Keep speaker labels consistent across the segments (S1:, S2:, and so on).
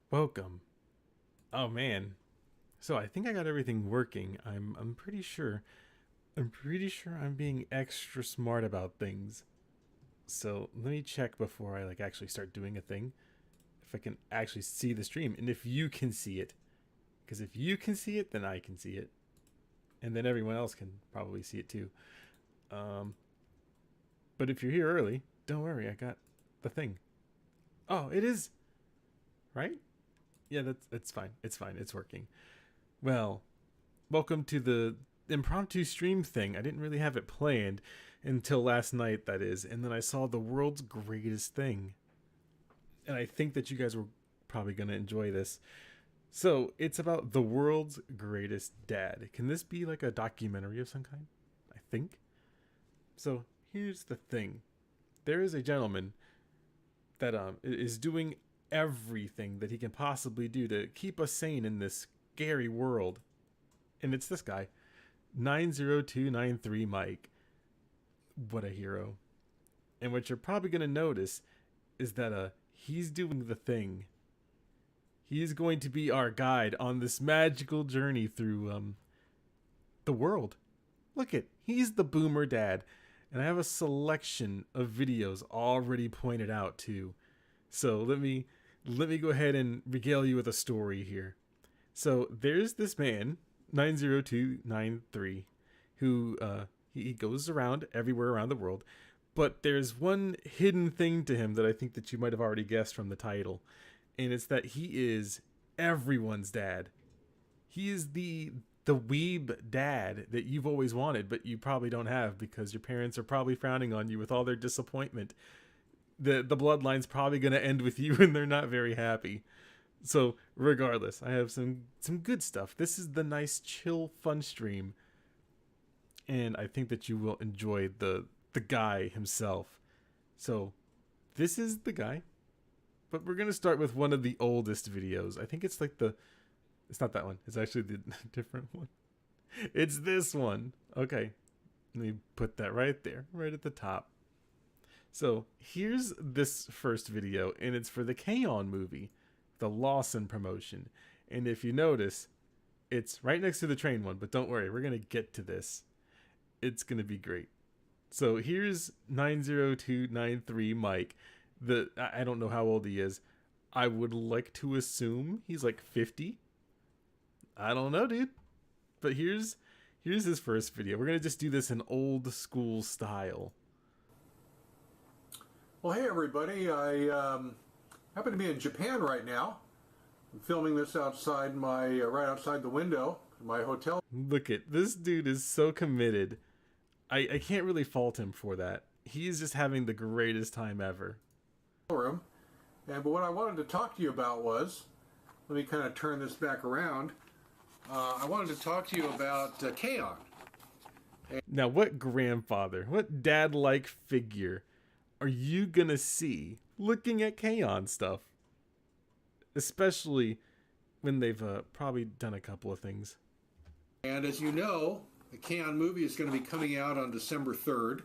S1: Welcome. Oh man. So I think I got everything working. I'm pretty sure. I'm pretty sure I'm being extra smart about things. So let me check before I actually start doing a thing. If I can actually see the stream and if you can see it. Because if you can see it, then I can see it. And then everyone else can probably see it too. Um but if you're here early, don't worry, I got the thing. Oh, it is right? Yeah, that's fine. It's fine. It's working. Well, welcome to the impromptu stream thing. I didn't really have it planned until last night, that is, and then I saw the world's greatest thing. And I think that you guys were probably going to enjoy this. So, it's about the world's greatest dad. Can this be like a documentary of some kind? I think. So, here's the thing. There is a gentleman that is doing everything that he can possibly do to keep us sane in this scary world. And it's this guy, 90293 Mike. What a hero. And what you're probably going to notice is that he's doing the thing. He's going to be our guide on this magical journey through the world. Look it, he's the boomer dad. And I have a selection of videos already pointed out too. So let me go ahead and regale you with a story here. So there's this man, 90293, who he goes around everywhere around the world, but there's one hidden thing to him that I think that you might have already guessed from the title, and it's that he is everyone's dad. He is the weeb dad that you've always wanted, but you probably don't have because your parents are probably frowning on you with all their disappointment. The bloodline's probably going to end with you and they're not very happy. So regardless, I have some good stuff. This is the nice chill fun stream, and I think that you will enjoy the guy himself. So this is the guy, but we're going to start with one of the oldest videos. I think it's like it's not that one. It's actually the different one. It's this one. Okay. Let me put that right there, right at the top. So here's this first video, and it's for the XIII movie, the Lawson promotion. And if you notice, it's right next to the train one, but don't worry, we're going to get to this. It's going to be great. So here's 90293 Mike. I don't know how old he is. I would like to assume he's like 50. I don't know, dude. But here's his first video. We're going to just do this in old school style.
S2: Well, hey everybody, I happen to be in Japan right now. I'm filming this outside right outside the window in my hotel.
S1: Look at this dude is so committed. I can't really fault him for that. He's just having the greatest time ever.
S2: Room. But what I wanted to talk to you about was, let me kind of turn this back around. I wanted to talk to you about XIII.
S1: Now, what grandfather, what dad-like figure are you gonna see looking at XIII stuff? Especially when they've probably done a couple of things.
S2: And as you know, the XIII movie is going to be coming out on December 3rd.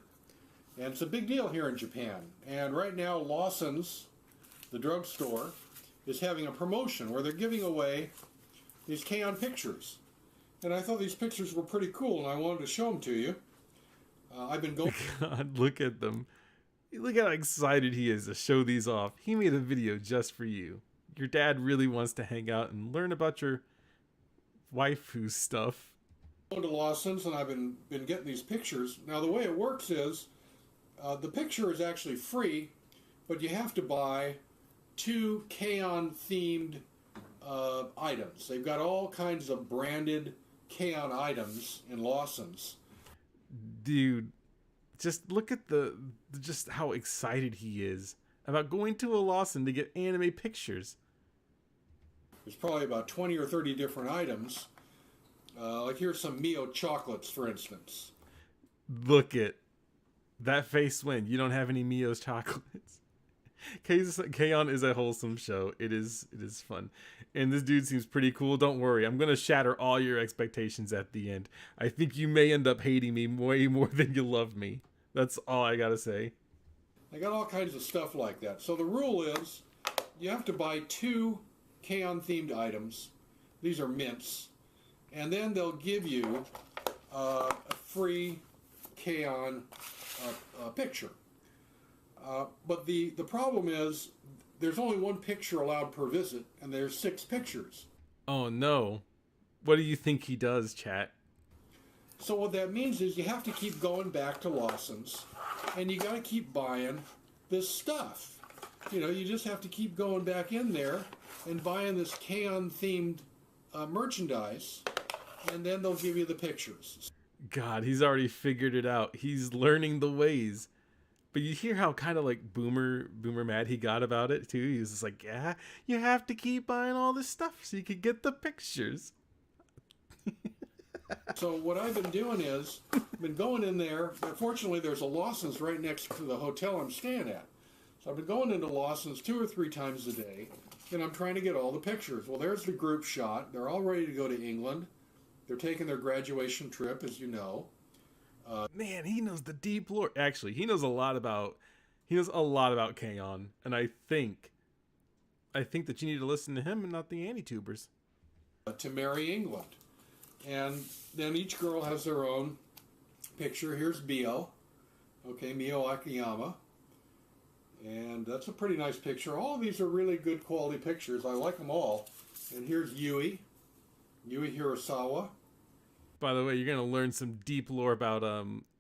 S2: And it's a big deal here in Japan. And right now, Lawson's, the drugstore, is having a promotion where they're giving away these XIII pictures. And I thought these pictures were pretty cool, and I wanted to show them to you. I've been going...
S1: God, look at them. Look how excited he is to show these off. He made a video just for you. Your dad really wants to hang out and learn about your waifu stuff.
S2: Going to Lawson's, and I've been getting these pictures. Now, the way it works is, the picture is actually free, but you have to buy 2 XIII-themed items. They've got all kinds of branded XIII items in Lawson's.
S1: Dude, just look at just how excited he is about going to a Lawson to get anime pictures.
S2: There's probably about 20 or 30 different items. Like here's some Mio chocolates, for instance.
S1: Look at that face when you don't have any Mio's chocolates. XIII is a wholesome show. It is fun. And this dude seems pretty cool. Don't worry. I'm going to shatter all your expectations at the end. I think you may end up hating me way more than you love me. That's all I got to say.
S2: They got all kinds of stuff like that. So the rule is you have to buy 2 K-On! Themed items. These are mints. And then they'll give you a free K-On! Picture. But the problem is there's only one picture allowed per visit, and there's 6 pictures.
S1: Oh no. What do you think he does, chat?
S2: So what that means is you have to keep going back to Lawson's, and you got to keep buying this stuff. You know, you just have to keep going back in there and buying this K-On! Themed merchandise, and then they'll give you the pictures.
S1: God, he's already figured it out. He's learning the ways. But you hear how kind of like boomer mad he got about it too. He was just like, yeah, you have to keep buying all this stuff so you can get the pictures.
S2: So what I've been doing is, I've been going in there. Fortunately, there's a Lawson's right next to the hotel I'm staying at. So I've been going into Lawson's 2 or 3 times a day, and I'm trying to get all the pictures. Well, there's the group shot. They're all ready to go to England. They're taking their graduation trip, as you know.
S1: Man, he knows the deep lore. Actually, he knows a lot about K-On! And I think that you need to listen to him and not the Anti-Tubers.
S2: To marry England. And then each girl has their own picture. Here's Mio. Okay, Mio Akiyama. And that's a pretty nice picture. All of these are really good quality pictures. I like them all. And here's Yui Hirasawa.
S1: By the way, you're gonna learn some deep lore about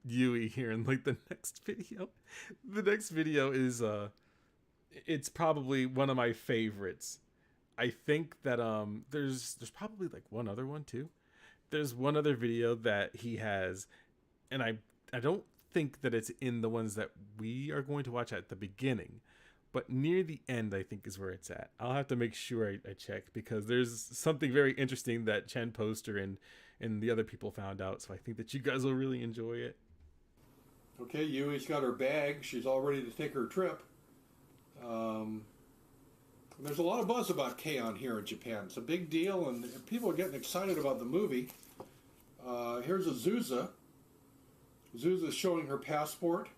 S1: Yui here in like the next video. The next video is it's probably one of my favorites. I think that there's probably like one other one too. There's one other video that he has, and I don't think that it's in the ones that we are going to watch at the beginning, but near the end I think is where it's at. I'll have to make sure I check, because there's something very interesting that Chen Poster and the other people found out, so I think that you guys will really enjoy it.
S2: Okay, Yui's got her bag. She's all ready to take her trip. There's a lot of buzz about K-On! Here in Japan. It's a big deal, and people are getting excited about the movie. Here's Azusa. Azusa's showing her passport,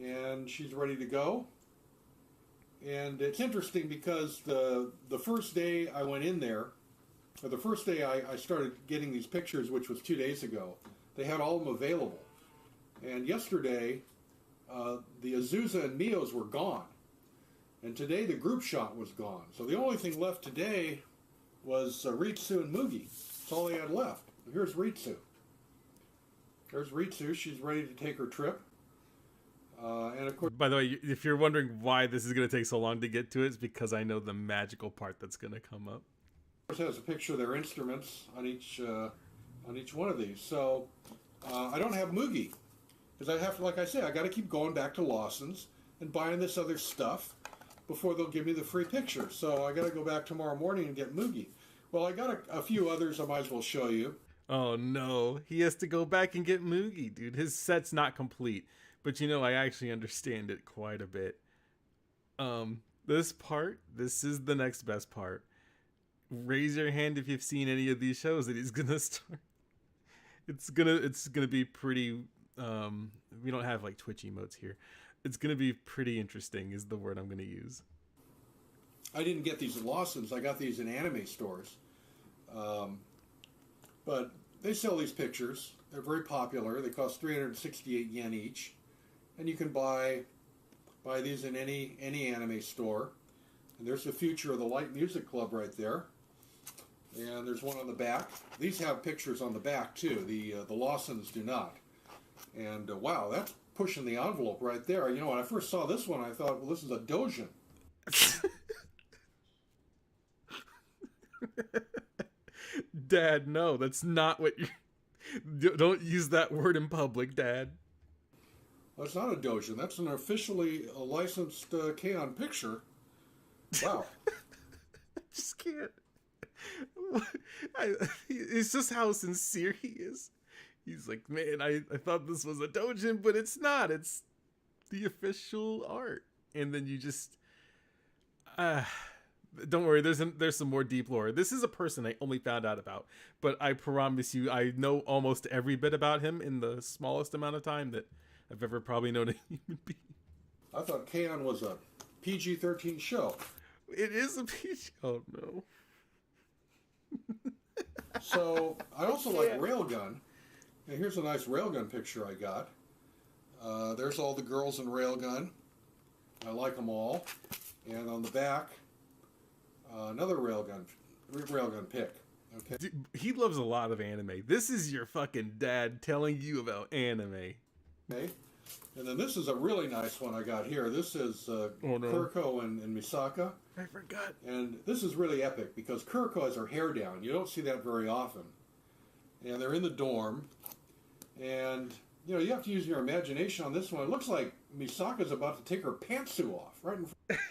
S2: and she's ready to go. And it's interesting because the first day I went in there, or the first day I started getting these pictures, which was 2 days ago, they had all of them available. And yesterday, the Azusa and Mios were gone. And today the group shot was gone. So the only thing left today was Ritsu and Mugi. That's all they had left. Here's Ritsu. There's Ritsu. She's ready to take her trip. And of course,
S1: by the way, if you're wondering why this is going to take so long to get to it, it's because I know the magical part that's going to come up.
S2: It has a picture of their instruments on each one of these. So I don't have Mugi, because I have to, like I say, I got to keep going back to Lawson's and buying this other stuff before they'll give me the free picture. So I got to go back tomorrow morning and get Mugi. Well, I got a few others I might as well show you.
S1: Oh no, he has to go back and get Mugi, dude. His set's not complete, but you know, I actually understand it quite a bit. This is the next best part. Raise your hand if you've seen any of these shows that he's gonna start. It's gonna be pretty. We don't have like Twitch emotes here. It's gonna be pretty interesting, is the word I'm gonna use.
S2: I didn't get these at Lawson's. I got these in anime stores. But they sell these pictures. They're very popular. They cost 368 yen each, and you can buy these in any anime store. And there's the future of the Light Music Club right there. And there's one on the back. These have pictures on the back too. The Lawson's do not. And wow, that's pushing the envelope right there. You know, when I first saw this one, I thought, well, this is a dojin.
S1: Dad, no, that's not what you. Don't use that word in public, Dad.
S2: Well, it's not a dojin. That's an officially licensed K-On! Picture. Wow.
S1: I just can't. It's just how sincere he is. He's like, man, I thought this was a dojin, but it's not. It's the official art. And then you just... don't worry, there's some more deep lore. This is a person I only found out about, but I promise you, I know almost every bit about him in the smallest amount of time that I've ever probably known a human being.
S2: I thought K-On! Was a PG-13 show.
S1: It is a peach. Oh no.
S2: So I also like Railgun. And here's a nice Railgun picture I got. There's all the girls in Railgun. I like them all. And on the back, another Railgun pic. Okay.
S1: Dude, he loves a lot of anime. This is your fucking dad telling you about anime.
S2: Okay. And then this is a really nice one I got here. This is Kuriko and Misaka.
S1: I forgot.
S2: And this is really epic because Kuriko has her hair down. You don't see that very often. And they're in the dorm. And, you know, you have to use your imagination on this one. It looks like Misaka's about to take her pantsuit off right in front.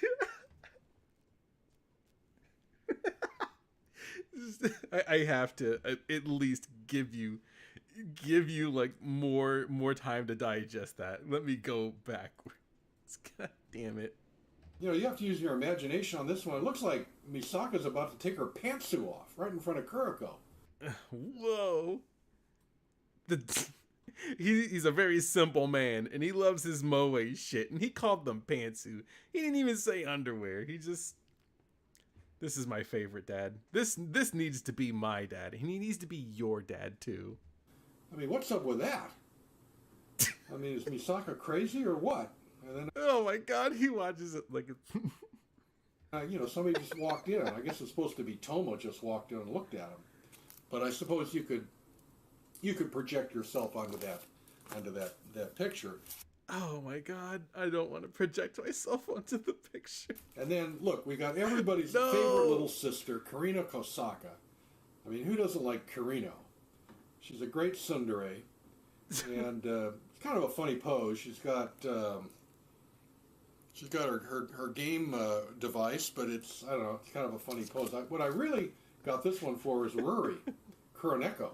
S1: I have to at least give you like more time to digest that. Let me go backwards. God damn it.
S2: You know, you have to use your imagination on this one. It looks like Misaka's about to take her pantsuit off right in front of Kuriko.
S1: Whoa. He's a very simple man, and he loves his moe shit, and he called them pantsuit. He didn't even say underwear. He just... This is my favorite dad. This needs to be my dad, and he needs to be your dad, too.
S2: I mean, what's up with that? I mean, is Misaka crazy or what? And then,
S1: oh my god, he watches it like it's...
S2: you know, somebody just walked in. I guess it's supposed to be Tomo just walked in and looked at him. But I suppose you could project yourself onto that picture.
S1: Oh my god, I don't want to project myself onto the picture.
S2: And then, look, we got everybody's favorite little sister, Karina Kosaka. I mean, who doesn't like Karino? She's a great tsundere. And it's kind of a funny pose. She's got her game device, but it's, I don't know, it's kind of a funny pose. What I really got this one for is Ruri, Kuroneko.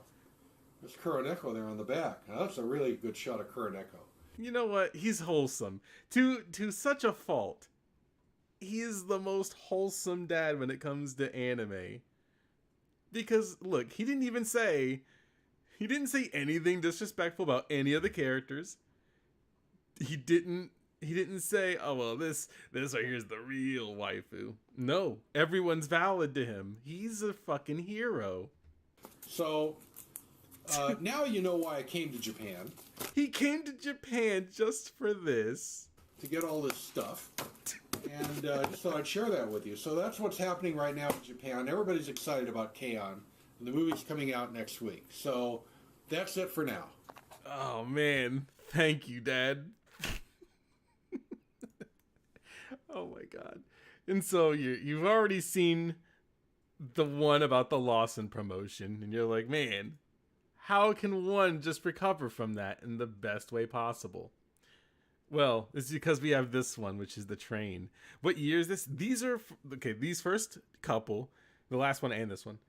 S2: There's Kuroneko there on the back. Now, that's a really good shot of Kuroneko.
S1: You know what? He's wholesome. To such a fault. He is the most wholesome dad when it comes to anime. Because, look, he didn't say anything disrespectful about any of the characters. He didn't say, oh, well, this right here's the real waifu. No, everyone's valid to him. He's a fucking hero.
S2: So, now you know why I came to Japan.
S1: He came to Japan just for this.
S2: To get all this stuff. And just thought I'd share that with you. So that's what's happening right now in Japan. Everybody's excited about K-On! And the movie's coming out next week. So that's it for now.
S1: Oh, man. Thank you, Dad. Oh, my God. And so you've already seen the one about the Lawson promotion. And you're like, man, how can one just recover from that in the best way possible? Well, it's because we have this one, which is the train. What year is this? These are... Okay, these first couple, the last one and this one,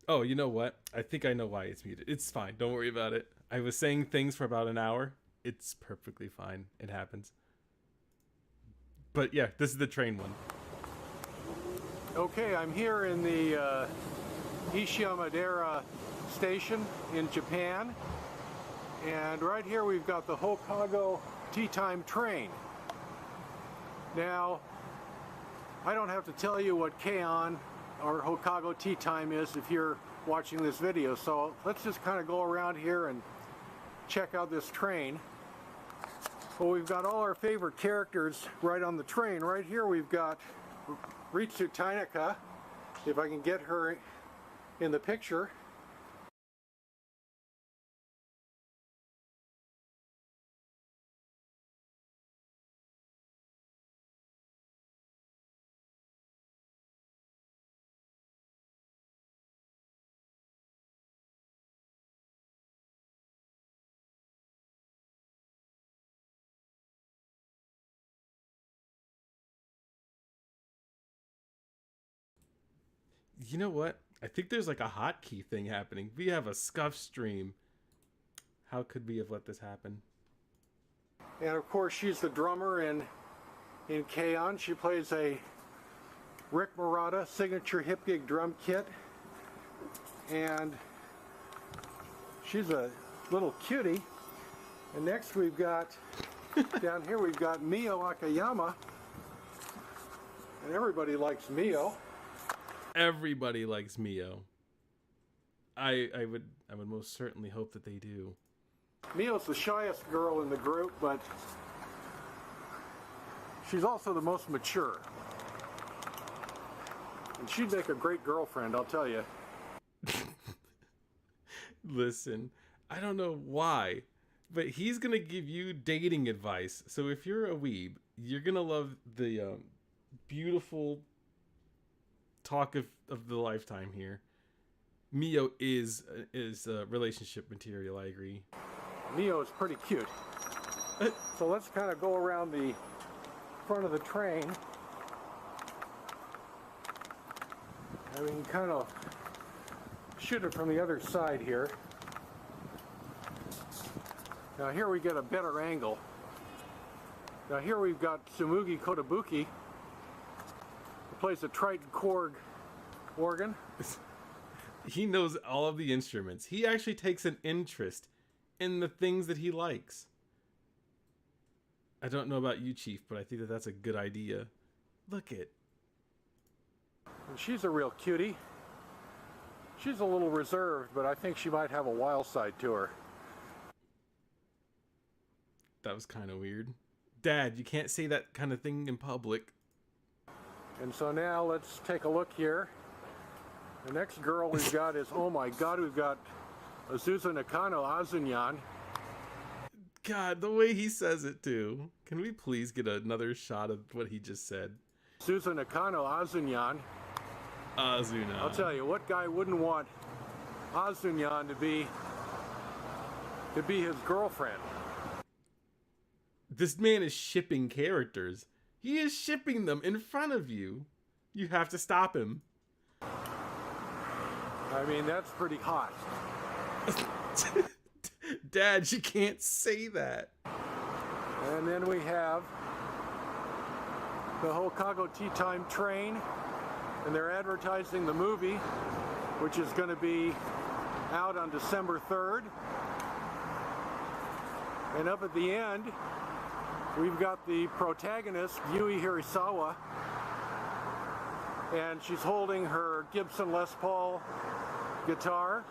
S1: oh, you know what? I think I know why it's muted. It's fine. Don't worry about it. I was saying things for about an hour. It's perfectly fine. It happens. But yeah, this is the train one.
S2: Okay, I'm here in the Ishiyamadera station in Japan. And right here we've got the Hokago Tea Time train. Now, I don't have to tell you what K-On! Or Hokago Tea Time is if you're watching this video. So let's just kind of go around here and check out this train. Well, we've got all our favorite characters right on the train. Right here we've got Ritsu Tainaka, if I can get her in the picture.
S1: You know what? I think there's like a hotkey thing happening. We have a scuff stream. How could we have let this happen?
S2: And of course, she's the drummer in XIII. She plays a Rick Marotta signature hip gig drum kit. And she's a little cutie. And next we've got, down here we've got Mio Akayama. And everybody likes Mio.
S1: Everybody likes Mio. I would most certainly hope that they do.
S2: Mio's the shyest girl in the group, but she's also the most mature. And she'd make a great girlfriend, I'll tell you.
S1: Listen, I don't know why, but he's gonna give you dating advice. So if you're a weeb, you're gonna love the beautiful talk of the lifetime here. Mio is relationship material, I agree.
S2: Mio is pretty cute. So let's kind of go around the front of the train. And we can kind of shoot it from the other side here. Now here we get a better angle. Now here we've got Tsumugi Kotobuki, who plays a Triton Korg organ.
S1: He knows all of the instruments. He actually takes an interest in the things that he likes. I don't know about you, Chief, but I think that that's a good idea. Look it.
S2: And she's a real cutie. She's a little reserved, but I think she might have a wild side to her.
S1: That was kind of weird. Dad, you can't say that kind of thing in public.
S2: And so now let's take a look here. The next girl we've got is, oh my God, we've got Azusa Nakano Azunyan.
S1: God, the way he says it too. Can we please get another shot of what he just said?
S2: Azusa Nakano Azunyan.
S1: Azuna.
S2: I'll tell you, what guy wouldn't want Azunyan to be his girlfriend?
S1: This man is shipping characters. He is shipping them in front of you. You have to stop him.
S2: I mean, that's pretty hot.
S1: Dad, you can't say that.
S2: And then we have the Hokkaido Tea Time train, and they're advertising the movie, which is going to be out on December 3rd. And up at the end, we've got the protagonist, Yui Hirisawa, and she's holding her Gibson Les Paul guitar.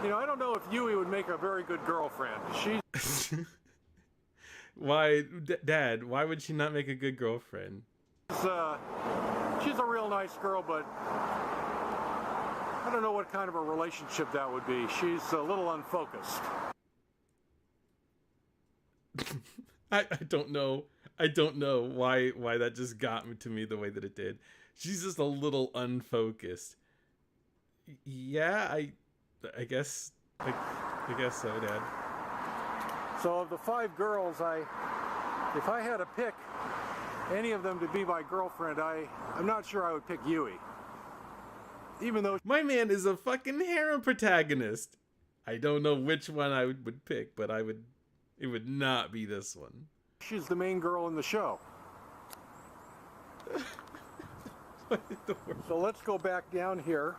S2: You know, I don't know if Yui would make a very good girlfriend.
S1: Why, Dad, why would she not make a good girlfriend?
S2: She's a real nice girl, but I don't know what kind of a relationship that would be. She's a little unfocused.
S1: I don't know. I don't know why that just got to me the way that it did. She's just a little unfocused. Yeah, I guess so, Dad.
S2: So of the 5 girls, if I had to pick any of them to be my girlfriend, I'm not sure I would pick Yui. Even though
S1: my man is a fucking harem protagonist. I don't know which one I would pick, but it would not be this one.
S2: She's the main girl in the show. So let's go back down here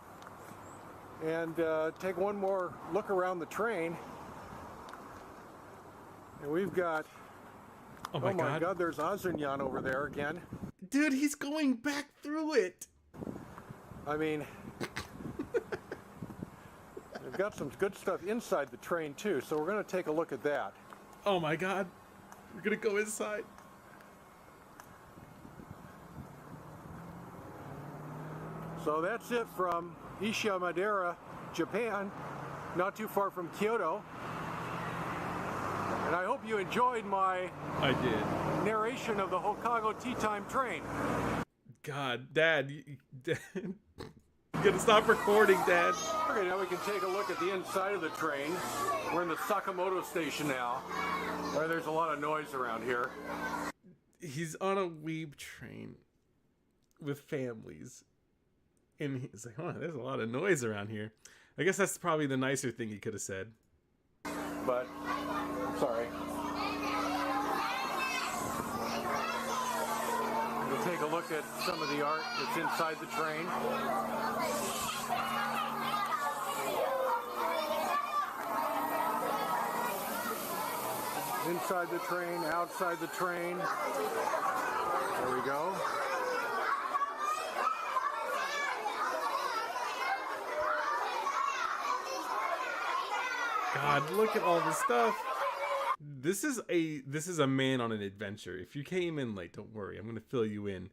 S2: and take one more look around the train. And we've got,
S1: oh my God,
S2: there's Azunyan over there again.
S1: Dude, he's going back through it.
S2: I mean, they've got some good stuff inside the train too, so we're going to take a look at that.
S1: Oh my God, we're going to go inside.
S2: So that's it from Ishiya Madeira, Japan, not too far from Kyoto. And I hope you enjoyed my narration of the Hokkaido Tea Time train.
S1: God, Dad, you gotta stop recording, Dad.
S2: Okay, now we can take a look at the inside of the train. We're in the Sakamoto station now, where there's a lot of noise around here.
S1: He's on a weeb train with families. And he's like, oh, there's a lot of noise around here. I guess that's probably the nicer thing he could have said.
S2: But, I'm sorry. We'll take a look at some of the art that's inside the train. Inside the train, outside the train. There we go.
S1: God, look at all the stuff. This is a man on an adventure. If you came in late, don't worry. I'm going to fill you in.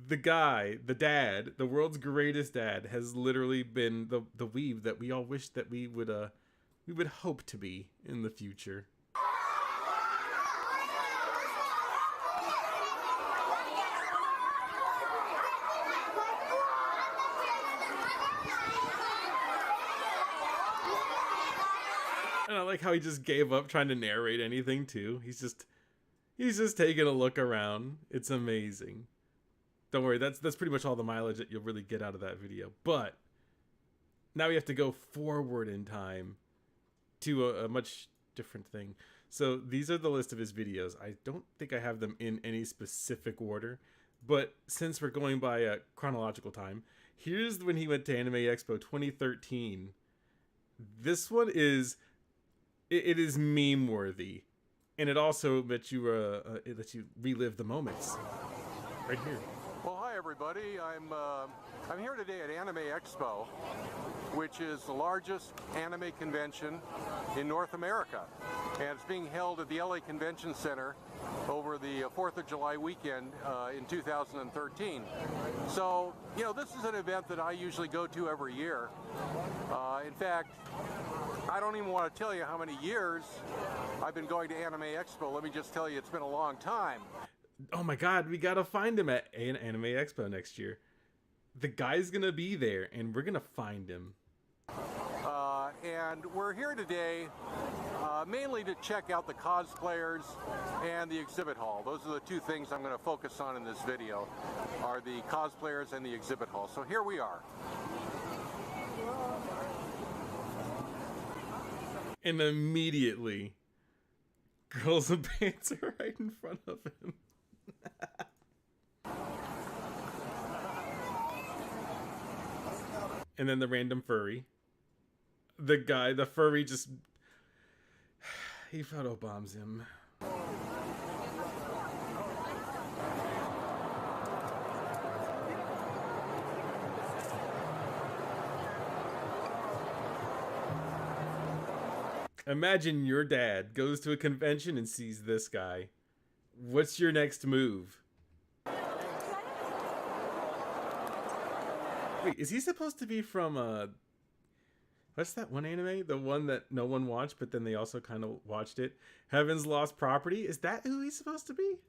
S1: The guy, the dad, the world's greatest dad, has literally been the weeb that we all wish that we would hope to be in the future. And I like how he just gave up trying to narrate anything too. He's just taking a look around. It's amazing. Don't worry, that's pretty much all the mileage that you'll really get out of that video. But now we have to go forward in time to a much different thing. So these are the list of his videos. I don't think I have them in any specific order, but since we're going by a chronological time, here's when he went to Anime Expo 2013. This one is... It is meme worthy, and it also lets you relive the moments. Right here.
S2: Well, hi everybody. I'm here today at Anime Expo, which is the largest anime convention in North America, and it's being held at the LA Convention Center over the 4th of July weekend in 2013. So, you know, this is an event that I usually go to every year. In fact, I don't even want to tell you how many years I've been going to Anime Expo. Let me just tell you, it's been a long time.
S1: Oh my God, we gotta find him at Anime Expo next year. The guy's gonna be there, and we're gonna find him.
S2: And we're here today mainly to check out the cosplayers and the exhibit hall. Those are the two things I'm going to focus on in this video, are the cosplayers and the exhibit hall. So here we are.
S1: And immediately, girls and pants are right in front of him. And then the random furry. The furry just... He photobombs him. Imagine your dad goes to a convention and sees this guy. What's your next move? Wait, is he supposed to be from what's that one anime? The one that no one watched, but then they also kind of watched it? Heaven's Lost Property? Is that who he's supposed to be?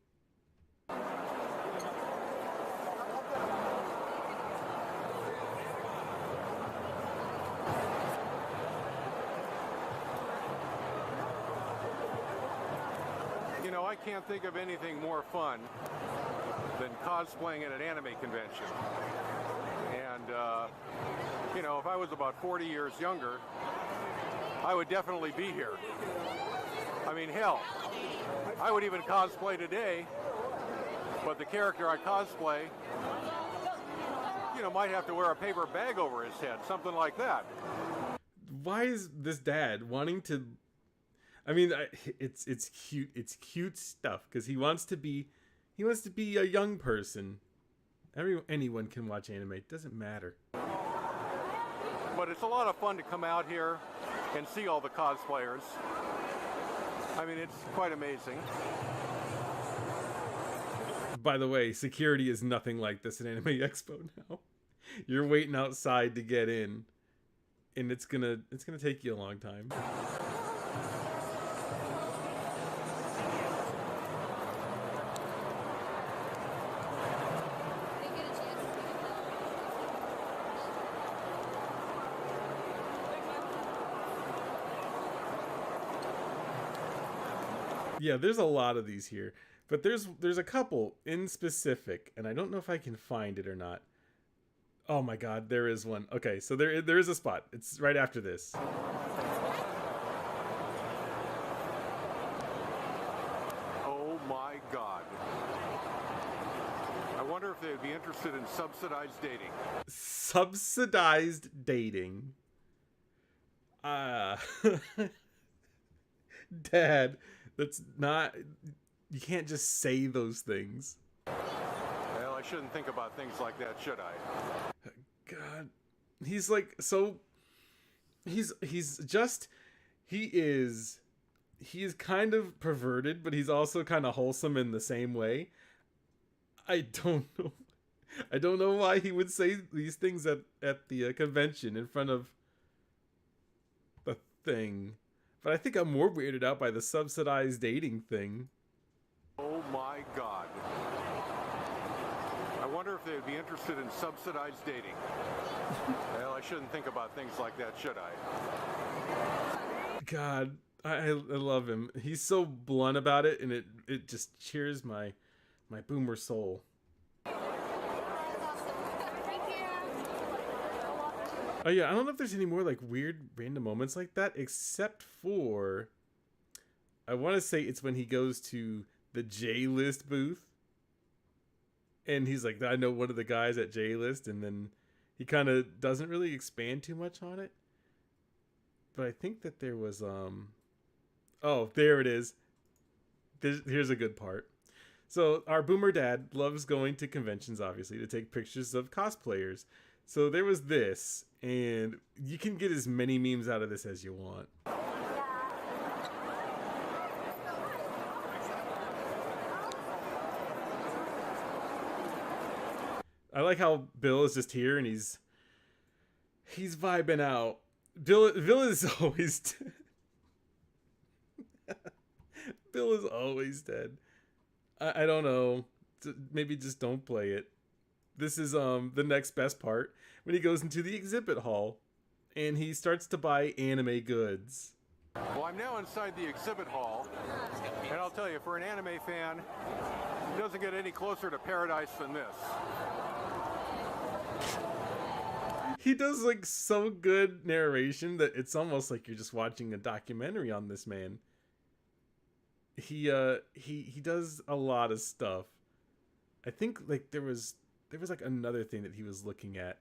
S2: You know, I can't think of anything more fun than cosplaying at an anime convention. And, you know, if I was about 40 years younger, I would definitely be here. I mean, hell, I would even cosplay today, but the character I cosplay, you know, might have to wear a paper bag over his head, something like that.
S1: Why is this dad wanting to... I mean, it's cute. It's cute stuff because he wants to be a young person. Anyone can watch anime. It doesn't matter.
S2: But it's a lot of fun to come out here and see all the cosplayers. I mean, it's quite amazing.
S1: By the way, security is nothing like this at Anime Expo now. You're waiting outside to get in, and it's gonna take you a long time. Yeah, there's a lot of these here, but there's a couple in specific, and I don't know if I can find it or not. Oh my God, there is one. Okay, so there is a spot. It's right after this.
S2: Oh my God. I wonder if they'd be interested in subsidized dating.
S1: Subsidized dating. Dad, that's not. You can't just say those things.
S2: Well, I shouldn't think about things like that, should I?
S1: God, he's like so. He's just. He is kind of perverted, but he's also kind of wholesome in the same way. I don't know. I don't know why he would say these things at the convention in front of the thing. But I think I'm more weirded out by the subsidized dating thing.
S2: Oh my God. I wonder if they'd be interested in subsidized dating. Well, I shouldn't think about things like that, should I?
S1: God, I love him. He's so blunt about it, and it just cheers my boomer soul. Oh yeah, I don't know if there's any more like weird random moments like that, except for I want to say it's when he goes to the J-List booth, and he's like, I know one of the guys at J-List, and then he kind of doesn't really expand too much on it. But I think that there was oh, there it is. Here's a good part. So our boomer dad loves going to conventions, obviously, to take pictures of cosplayers. So there was this, and you can get as many memes out of this as you want. I like how Bill is just here and he's vibing out. Bill is always dead. Bill is always dead. I don't know. Maybe just don't play it. This is the next best part when he goes into the exhibit hall and he starts to buy anime goods.
S2: Well, I'm now inside the exhibit hall, and I'll tell you, for an anime fan, it doesn't get any closer to paradise than this.
S1: He does like so good narration that it's almost like you're just watching a documentary on this man. He does a lot of stuff. I think like there was like another thing that he was looking at,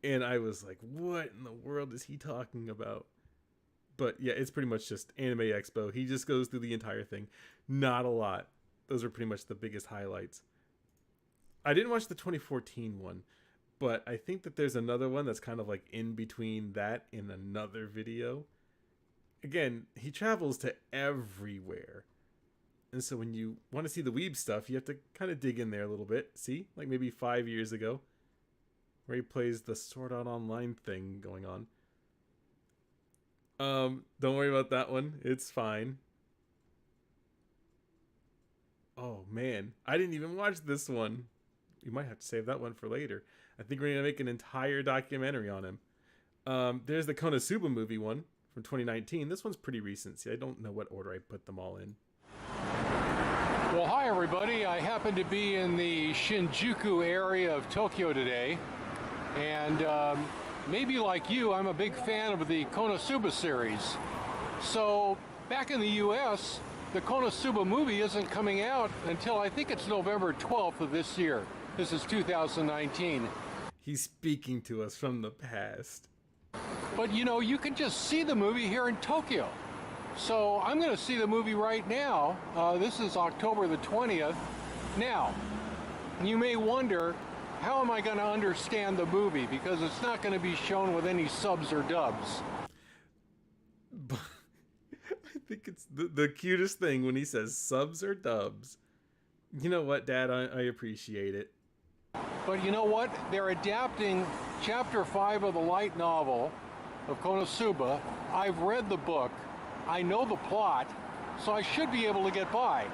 S1: and I was like, what in the world is he talking about? But yeah, it's pretty much just Anime Expo. He just goes through the entire thing. Not a lot. Those are pretty much the biggest highlights. I didn't watch the 2014 one, but I think that there's another one that's kind of like in between that and another video. Again, he travels to everywhere. And so when you want to see the weeb stuff, you have to kind of dig in there a little bit. See? Like maybe 5 years ago, where he plays the Sword Art Online thing going on. Don't worry about that one. It's fine. Oh, man. I didn't even watch this one. We might have to save that one for later. I think we're going to make an entire documentary on him. There's the Konosuba movie one from 2019. This one's pretty recent. See, I don't know what order I put them all in.
S3: Well, hi everybody. I happen to be in the Shinjuku area of Tokyo today, and maybe like you, I'm a big fan of the Konosuba series. So back in the US, the Konosuba movie isn't coming out until I think it's November 12th of this year. This is 2019.
S1: He's speaking to us from the past.
S3: But you know, you can just see the movie here in Tokyo. So I'm going to see the movie right now. This is October the 20th. Now, you may wonder, how am I going to understand the movie? Because it's not going to be shown with any subs or dubs.
S1: I think it's the cutest thing when he says subs or dubs. You know what, Dad? I appreciate it.
S3: But you know what? They're adapting Chapter 5 of the light novel of Konosuba. I've read the book. I know the plot, so I should be able to get by.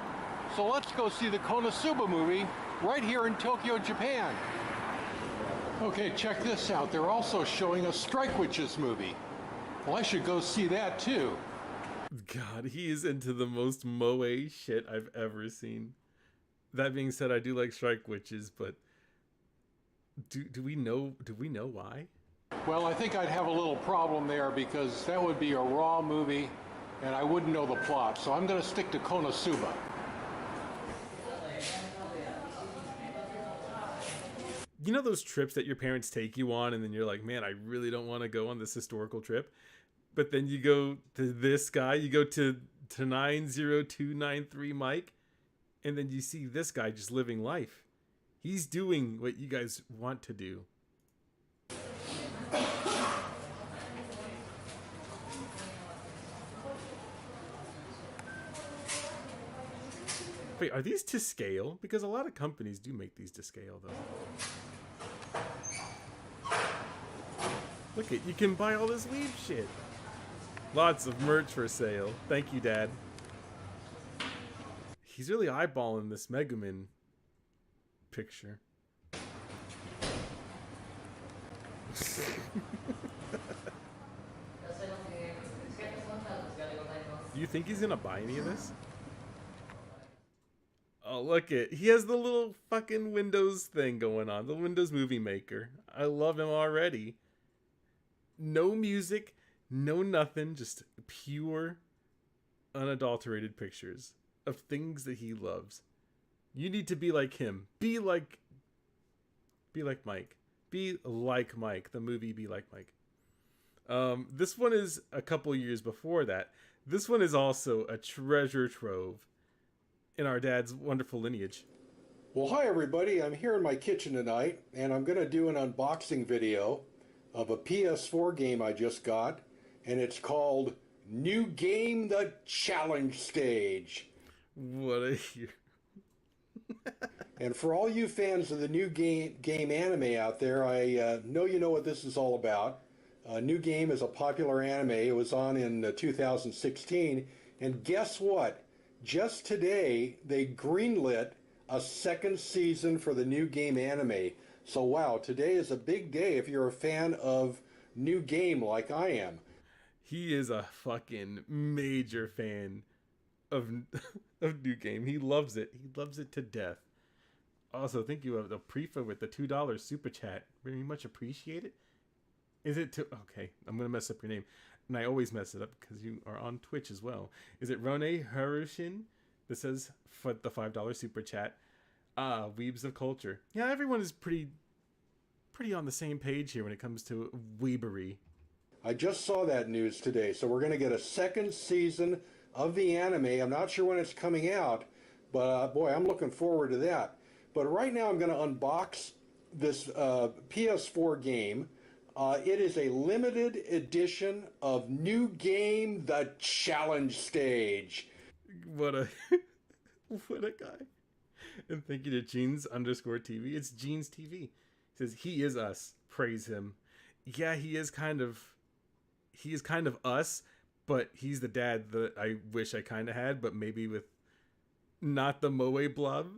S3: So let's go see the Konosuba movie right here in Tokyo, Japan. Okay, check this out. They're also showing a Strike Witches movie. Well, I should go see that too.
S1: God, he is into the most moe shit I've ever seen. That being said, I do like Strike Witches, but Do we know why?
S3: Well, I think I'd have a little problem there because that would be a raw movie and I wouldn't know the plot. So I'm going to stick to Konosuba.
S1: You know those trips that your parents take you on and then you're like, man, I really don't want to go on this historical trip. But then you go to this guy, you go to 90293 Mike, and then you see this guy just living life. He's doing what you guys want to do. Wait, are these to scale? Because a lot of companies do make these to scale, though. Look it, you can buy all this weeb shit. Lots of merch for sale. Thank you, Dad. He's really eyeballing this Megumin picture. Do you think he's gonna buy any of this? Oh, look it. He has the little fucking Windows thing going on. The Windows Movie Maker. I love him already. No music, no nothing. Just pure, unadulterated pictures of things that he loves. You need to be like him. Be like Mike. Be like Mike. The movie Be Like Mike. This one is a couple years before that. This one is also a treasure trove in our dad's wonderful lineage.
S2: Well, hi everybody. I'm here in my kitchen tonight, and I'm going to do an unboxing video of a PS4 game I just got, and it's called New Game: The Challenge Stage.
S1: What a year.
S2: And for all you fans of the New Game anime out there, I know you know what this is all about. New Game is a popular anime. It was on in 2016, and guess what? Just today, they greenlit a second season for the New Game anime. So wow, today is a big day if you're a fan of New Game like I am.
S1: He is a fucking major fan of of New Game. He loves it. He loves it to death. Also, thank you of the Prefa with the $2 super chat. Very much appreciate it. Is it to okay? I'm gonna mess up your name, and I always mess it up because you are on Twitch as well. Is it Rone Harushin that says for the $5 super chat? Weebs of culture. Yeah, everyone is pretty on the same page here when it comes to weebery.
S2: I just saw that news today, so we're going to get a second season of the anime. I'm not sure when it's coming out, but boy, I'm looking forward to that. But right now I'm going to unbox this PS4 game. It is a limited edition of New Game: The Challenge Stage.
S1: What a what a guy. And thank you to Jeans_TV. It's Jeans TV. He says he is us. Praise him. Yeah, he is kind of us, but he's the dad that I wish I kind of had, but maybe with not the Moe blob.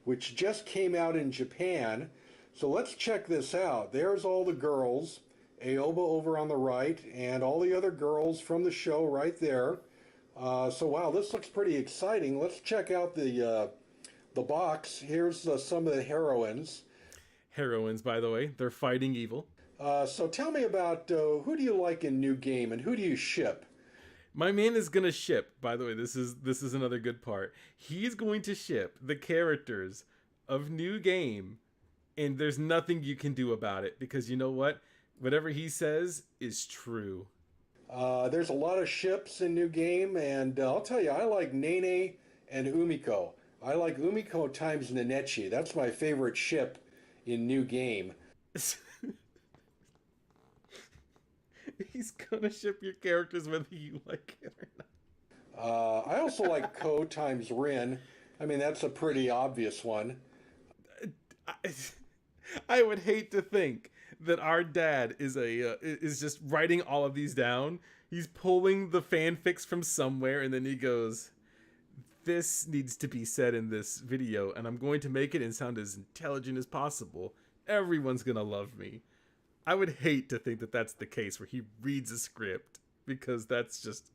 S2: Which just came out in Japan. So let's check this out. There's all the girls, Aoba over on the right, and all the other girls from the show right there. So wow, this looks pretty exciting. Let's check out the box. Here's some of the heroines.
S1: Heroines, by the way, they're fighting evil.
S2: So tell me about who do you like in New Game and who do you ship?
S1: My man is gonna ship. By the way, this is another good part. He's going to ship the characters of New Game, and there's nothing you can do about it because you know what? Whatever he says is true.
S2: There's a lot of ships in New Game, and I'll tell you, I like Nene and Umiko. I like Umiko times Nenechi. That's my favorite ship in New Game.
S1: He's gonna ship your characters whether you like it or not.
S2: I also like Ko times Rin. I mean, that's a pretty obvious one.
S1: I would hate to think that our dad is just writing all of these down. He's pulling the fanfics from somewhere, and then he goes, "This needs to be said in this video, and I'm going to make it and sound as intelligent as possible. Everyone's gonna love me." I would hate to think that that's the case where he reads a script, because that's just...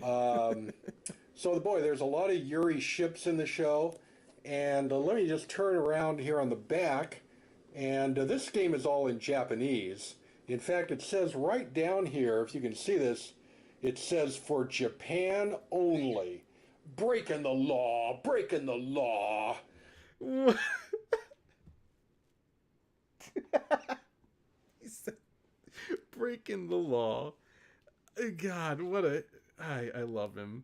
S2: So, boy, there's a lot of Yuri ships in the show, And let me just turn around here on the back. And this game is all in Japanese. In fact, it says right down here, if you can see this, it says for Japan only. Breaking the law, breaking the law.
S1: He said, breaking the law. God, I love him.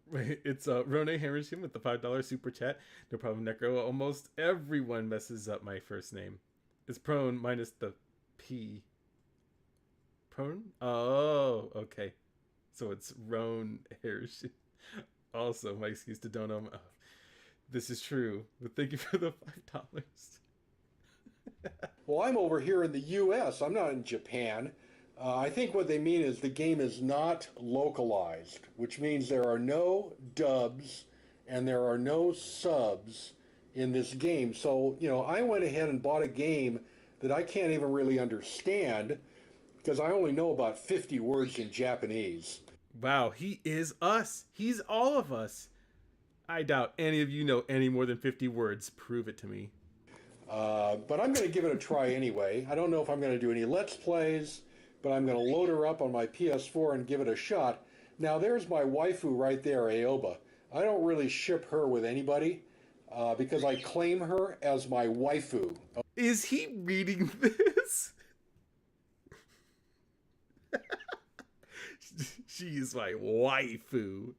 S1: Right, it's Rone Harrison with the $5 super chat. No problem, Necro. Almost everyone messes up my first name. It's prone minus the P. Prone? Oh, okay. So it's Roan Harrison. Also, my excuse to don't know. This is true, but thank you for the $5.
S2: Well, I'm over here in the U.S. I'm not in Japan. I think what they mean is the game is not localized, which means there are no dubs and there are no subs in this game. So, you know, I went ahead and bought a game that I can't even really understand because I only know about 50 words in Japanese.
S1: Wow, he is us. He's all of us. I doubt any of you know any more than 50 words. Prove it to me.
S2: But I'm going to give it a try anyway. I don't know if I'm going to do any Let's Plays, but I'm going to load her up on my PS4 and give it a shot. Now, there's my waifu right there, Aoba. I don't really ship her with anybody because I claim her as my waifu.
S1: Is he reading this? She is my waifu.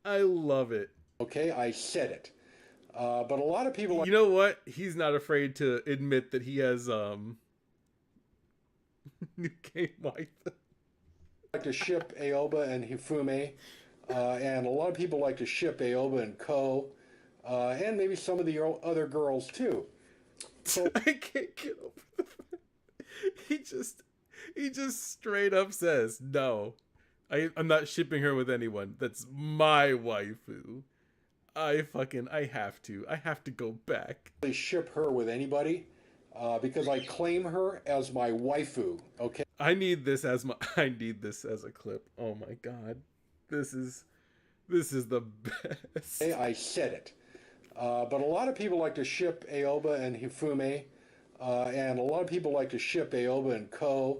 S1: I love it.
S2: Okay, I said it. But a lot of people...
S1: You know what? He's not afraid to admit that he has, new game waifu.
S2: like to ship Aoba and Hifume, and a lot of people like to ship Aoba and Ko, and maybe some of the other girls too. So
S1: I can't get over the fact he just straight up says, no, I'm not shipping her with anyone. That's my waifu. I have to go back.
S2: I ship her with anybody because I claim her as my waifu. Okay.
S1: I need this as a clip. Oh my god, this is the best.
S2: I said it. But a lot of people like to ship Aoba and Hifume, and a lot of people like to ship Aoba and Ko,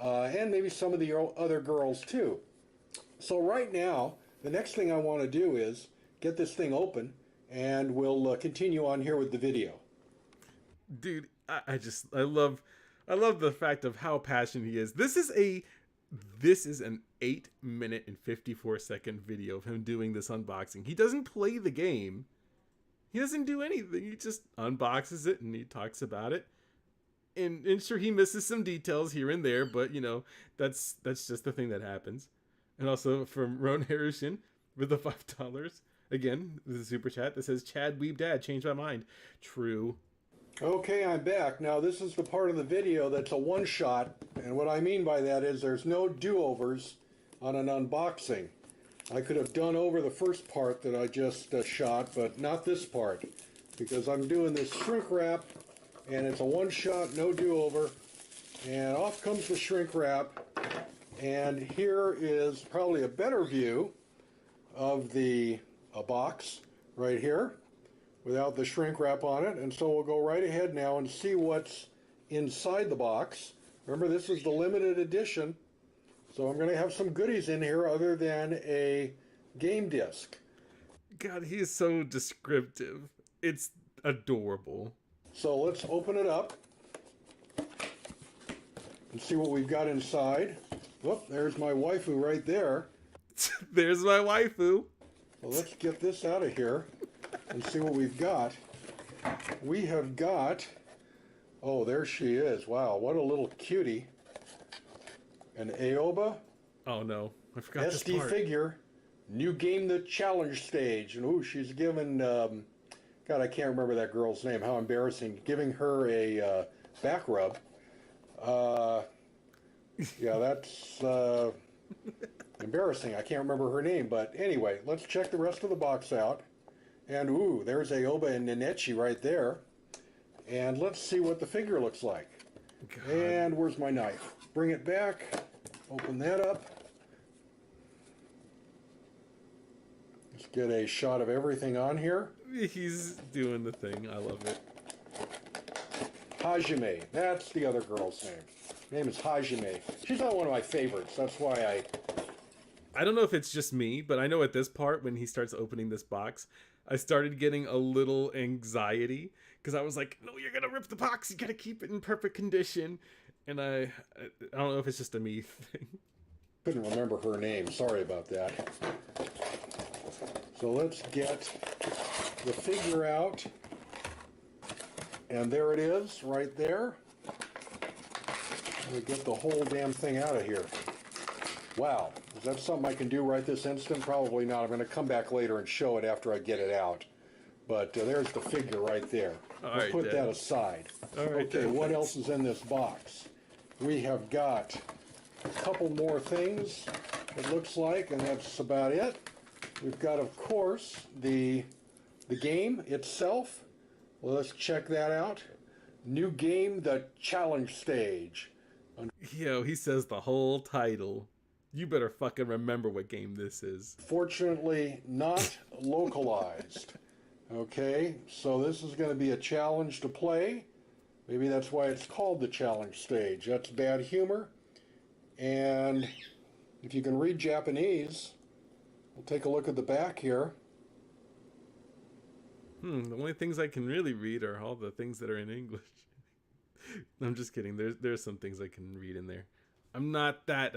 S2: and maybe some of the other girls too. So right now, the next thing I want to do is get this thing open, and we'll continue on here with the video.
S1: Dude, I love the fact of how passionate he is. This is an 8-minute and 54-second video of him doing this unboxing. He doesn't play the game. He doesn't do anything. He just unboxes it and he talks about it. And sure, he misses some details here and there, but you know, that's just the thing that happens. And also from Ron Harrison with the $5. Again, with a super chat that says, Chad Weeb Dad, changed my mind. True.
S2: Okay, I'm back. Now this is the part of the video that's a one-shot, and what I mean by that is there's no do-overs on an unboxing. I could have done over the first part that I just shot, but not this part, because I'm doing this shrink wrap, and it's a one-shot, no do-over, and off comes the shrink wrap, and here is probably a better view of the box right here without the shrink wrap on it. And so we'll go right ahead now and see what's inside the box. Remember, this is the limited edition, so I'm going to have some goodies in here other than a game disc.
S1: God, he is so descriptive. It's adorable.
S2: So let's open it up and see what we've got inside. Whoop, there's my waifu right there.
S1: There's my waifu.
S2: Well, let's get this out of here and see what we've got. We have got, oh, there she is. Wow, what a little cutie. An Aoba.
S1: Oh no, I forgot this
S2: SD
S1: part.
S2: figure. New game, the challenge stage. And ooh, she's given, God, I can't remember that girl's name. How embarrassing. Giving her a back rub. Yeah, that's embarrassing. I can't remember her name, but anyway, let's check the rest of the box out. And ooh, there's Aoba and Nenechi right there. And let's see what the figure looks like. God. And where's my knife? Bring it back. Open that up. Let's get a shot of everything on here.
S1: He's doing the thing. I love it.
S2: Hajime. That's the other girl's name. Her name is Hajime. She's not one of my favorites. That's why
S1: I don't know if it's just me, but I know at this part when he starts opening this box, I started getting a little anxiety because I was like, "No, you're gonna rip the box. You gotta keep it in perfect condition." And I don't know if it's just a me thing.
S2: couldn't remember her name. Sorry about that. So let's get the figure out. And there it is, right there. We'll get the whole damn thing out of here. Wow, is that something I can do right this instant? Probably not. I'm going to come back later and show it after I get it out. But there's the figure right there.
S1: All
S2: We'll
S1: right,
S2: put
S1: Dad.
S2: that aside.
S1: All right,
S2: Okay,
S1: Dad,
S2: what
S1: thanks.
S2: else is in this box? We have got a couple more things, it looks like, and that's about it. We've got, of course, the game itself. Well, let's check that out. New game, the challenge stage.
S1: Yo, he says the whole title. You better fucking remember what game this is.
S2: Fortunately, not localized. Okay, so this is going to be a challenge to play. Maybe that's why it's called the challenge stage. That's bad humor. And if you can read Japanese, we'll take a look at the back here.
S1: The only things I can really read are all the things that are in English. I'm just kidding. There's some things I can read in there. I'm not that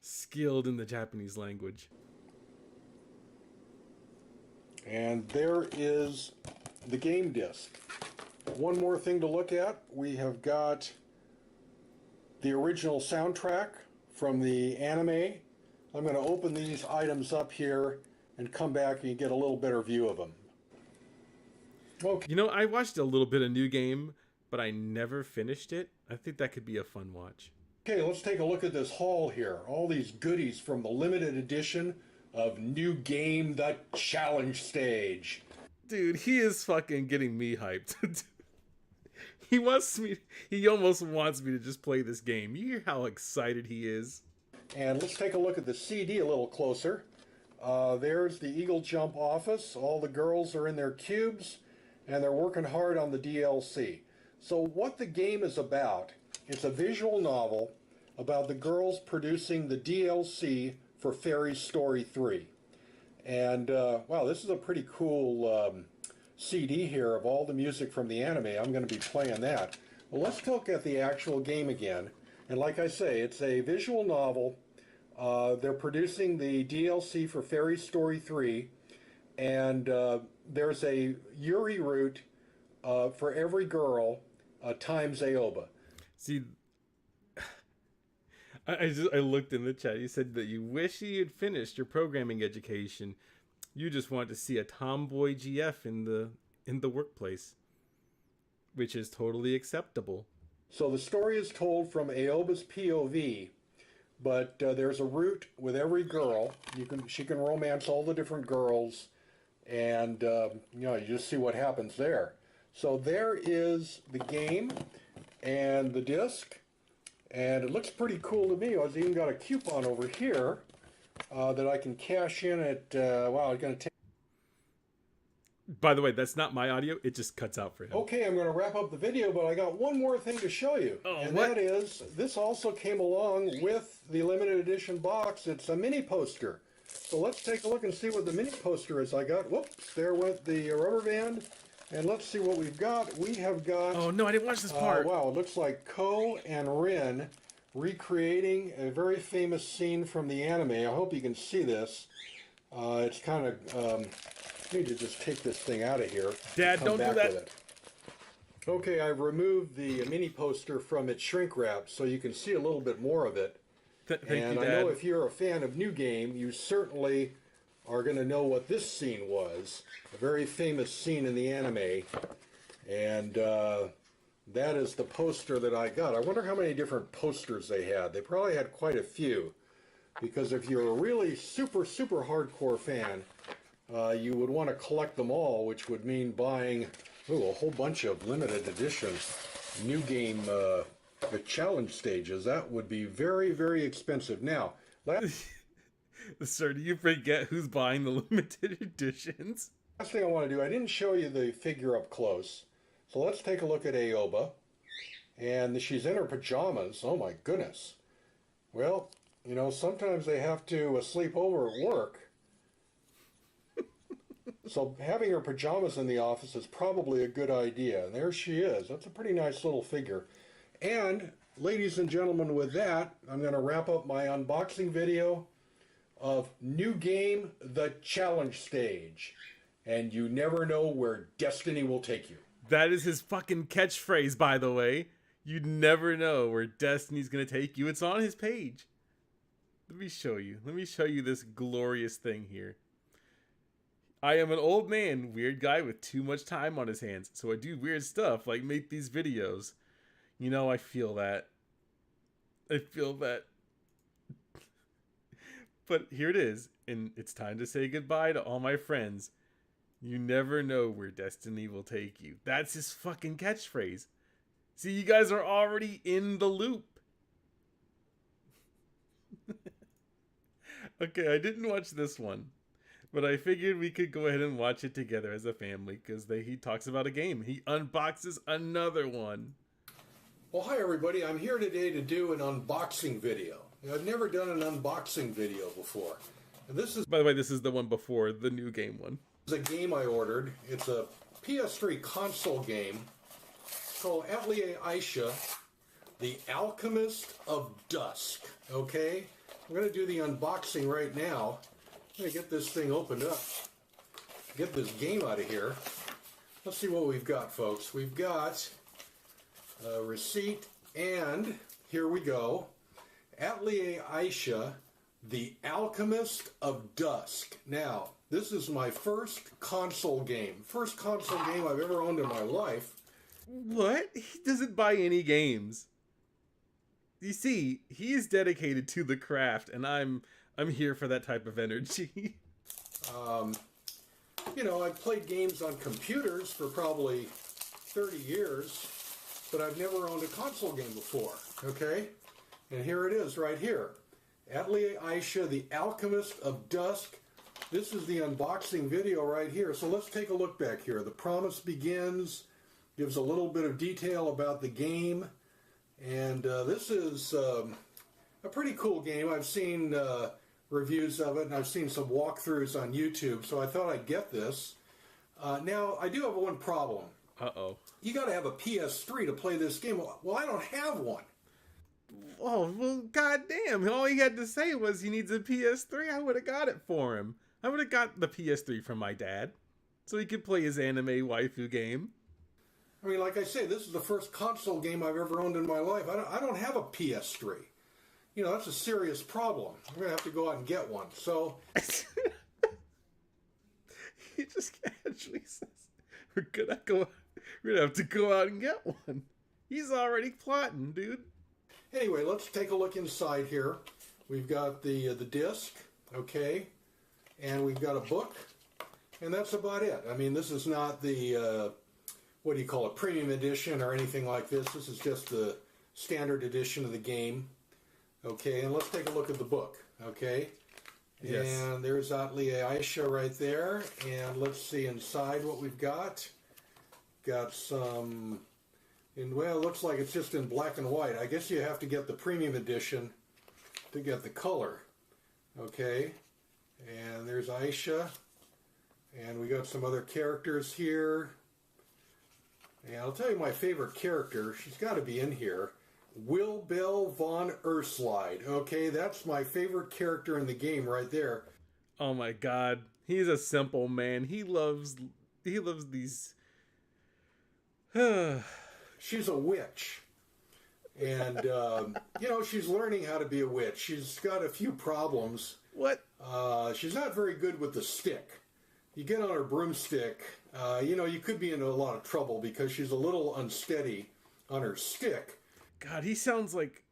S1: skilled in the Japanese language.
S2: And there is the game disc. One more thing to look at. We have got the original soundtrack from the anime. I'm going to open these items up here and come back and get a little better view of them. Okay.
S1: You know, I watched a little bit of New Game, but I never finished it. I think that could be a fun watch.
S2: Okay, let's take a look at this haul here. All these goodies from the limited edition of New Game, the Challenge Stage.
S1: Dude, he is fucking getting me hyped. He almost wants me to just play this game. You hear how excited he is?
S2: And let's take a look at the CD a little closer. There's the Eagle Jump office. All the girls are in their cubes, and they're working hard on the DLC. So what the game is about, it's a visual novel about the girls producing the DLC for Fairy Story 3. And, wow, this is a pretty cool CD here of all the music from the anime. I'm going to be playing that. Well, let's look at the actual game again. And like I say, it's a visual novel. They're producing the DLC for Fairy Story 3. And there's a Yuri route for every girl times Aoba.
S1: See, I looked in the chat. You said that you wish you had finished your programming education. You just want to see a tomboy GF in the workplace, which is totally acceptable.
S2: So the story is told from Aoba's POV, but there's a route with every girl. She can romance all the different girls, and you just see what happens there. So there is the game and the disc, and it looks pretty cool to me. I've even got a coupon over here that I can cash in at. Wow, I'm going to take.
S1: By the way, that's not my audio. It just cuts out for him.
S2: Okay, I'm going to wrap up the video, but I got one more thing to show you.
S1: Oh,
S2: and
S1: what?
S2: that is, this also came along with the limited edition box. It's a mini poster. So let's take a look and see what the mini poster is. I got, whoops, there went the rubber band. And let's see what we've got. We have got...
S1: Oh, no, I didn't watch this part.
S2: wow, it looks like Ko and Rin recreating a very famous scene from the anime. I hope you can see this. It's kind of... I need to just take this thing out of here.
S1: Dad,
S2: and come
S1: don't do
S2: back
S1: that.
S2: with it. Okay, I've removed the mini poster from its shrink wrap so you can see a little bit more of it.
S1: Thank
S2: And
S1: you,
S2: I
S1: Dad.
S2: know if you're a fan of New Game, you certainly are going to know what this scene was. A very famous scene in the anime. And that is the poster that I got. I wonder how many different posters they had. They probably had quite a few. Because if you're a really super, super hardcore fan, you would want to collect them all, which would mean buying a whole bunch of limited edition New Game the challenge stages. That would be very, very expensive. Now,
S1: Sir, do you forget who's buying the limited editions?
S2: Last thing I want to do, I didn't show you the figure up close. So let's take a look at Aoba. And she's in her pajamas. Oh my goodness. Well, you know, sometimes they have to sleep over at work. So having her pajamas in the office is probably a good idea. And there she is. That's a pretty nice little figure. And ladies and gentlemen, with that, I'm going to wrap up my unboxing video of new game, The Challenge Stage. And you never know where destiny will take you.
S1: That is his fucking catchphrase, by the way. You never know where destiny's gonna take you. It's on his page. Let me show you. Let me show you this glorious thing here. I am an old man, weird guy with too much time on his hands, so I do weird stuff like make these videos. You know, I feel that. I feel that. But here it is, and it's time to say goodbye to all my friends. You never know where destiny will take you. That's his fucking catchphrase. See, you guys are already in the loop. Okay, I didn't watch this one, but I figured we could go ahead and watch it together as a family because he talks about a game. He unboxes another one.
S2: Well, hi everybody. I'm here today to do an unboxing video. I've never done an unboxing video before. And this is,
S1: By the way, this is the one before the new game one.
S2: a game I ordered. It's a PS3 console game called Atelier Aisha, The Alchemist of Dusk. Okay? I'm going to do the unboxing right now. I'm going to get this thing opened up. Get this game out of here. Let's see what we've got, folks. We've got a receipt, and here we go. Atelier Aisha, The Alchemist of Dusk. Now, this is my first console game. First console game I've ever owned in my life.
S1: What? He doesn't buy any games. You see, he is dedicated to the craft, and I'm here for that type of energy.
S2: You know, I've played games on computers for probably 30 years, but I've never owned a console game before, okay? And here it is right here. Atelier Aisha, The Alchemist of Dusk. This is the unboxing video right here. So let's take a look back here. The promise begins, gives a little bit of detail about the game. And this is a pretty cool game. I've seen reviews of it, and I've seen some walkthroughs on YouTube, so I thought I'd get this. Now, I do have one problem.
S1: Uh-oh.
S2: You got to have a PS3 to play this game. Well, I don't have one.
S1: Oh, well, goddamn. All he had to say was he needs a PS3. I would have got it for him. I would have got the PS3 from my dad so he could play his anime waifu game.
S2: I mean, like I say, this is the first console game I've ever owned in my life. I don't have a PS3. You know, that's a serious problem. I'm going to have to go out and get one. So
S1: He just casually says, we're gonna have to go out and get one. He's already plotting, dude.
S2: anyway, let's take a look inside here. We've got the disc, okay, and we've got a book, and that's about it. I mean, this is not the what do you call it, premium edition or anything like this. This is just the standard edition of the game. Okay, and let's take a look at the book, okay?
S1: Yes.
S2: And there's Atelier Aisha right there. And let's see inside what we've got. Got some, well, it looks like it's just in black and white. I guess you have to get the premium edition to get the color. Okay, and there's Aisha. And we got some other characters here. And I'll tell you my favorite character. She's got to be in here. Wilbel von Urslide. Okay, that's my favorite character in the game right there.
S1: Oh my god. He's a simple man. He loves these
S2: She's a witch. And, you know, she's learning how to be a witch. She's got a few problems.
S1: What?
S2: She's not very good with the stick. You get on her broomstick, you know, you could be in a lot of trouble because she's a little unsteady on her stick.
S1: God, he sounds like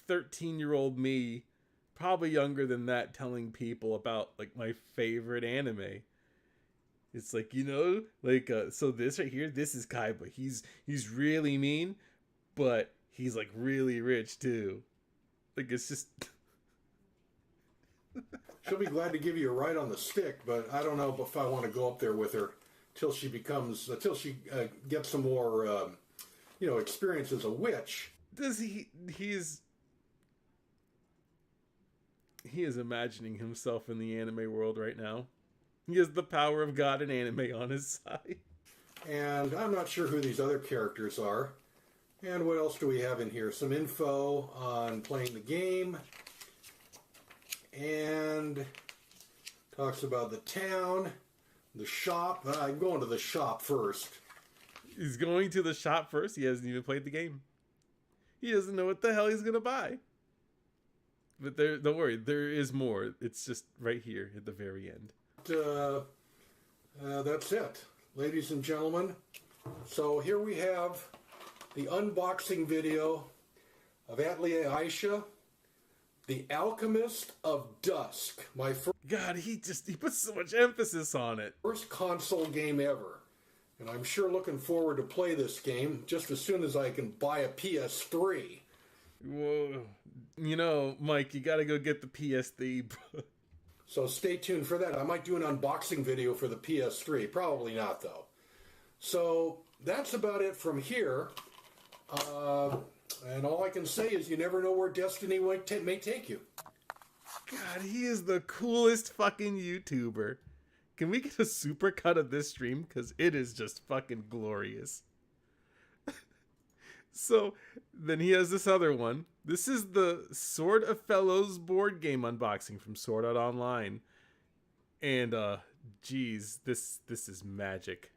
S1: 13-year-old me, probably younger than that, telling people about like my favorite anime. It's like, you know, like so this right here, this is Kaiba. He's really mean, but he's like really rich too. Like it's just
S2: She'll be glad to give you a ride on the stick, but I don't know if I want to go up there with her till she gets some more, experience as a witch.
S1: Does he is imagining himself in the anime world right now. He has the power of God and anime on his side.
S2: And I'm not sure who these other characters are. And what else do we have in here? Some info on playing the game. And talks about the town, the shop. I'm going to the shop first.
S1: He's going to the shop first. He hasn't even played the game. He doesn't know what the hell he's going to buy. But don't worry, there is more. It's just right here at the very end.
S2: That's it, ladies and gentlemen. So here we have the unboxing video of Atelier Aisha, The Alchemist of Dusk. My
S1: God, he puts so much emphasis on it.
S2: first console game ever. And I'm sure looking forward to play this game just as soon as I can buy a PS3.
S1: Whoa. You know, Mike, you gotta go get the PS3.
S2: So stay tuned for that. I might do an unboxing video for the PS3. Probably not, though. So that's about it from here. And all I can say is you never know where destiny may take you.
S1: God, he is the coolest fucking YouTuber. Can we get a super cut of this stream? Because it is just fucking glorious. So, then he has this other one. This is the Sword of Fellows board game unboxing from Sword Art Online. And, geez, this is magic.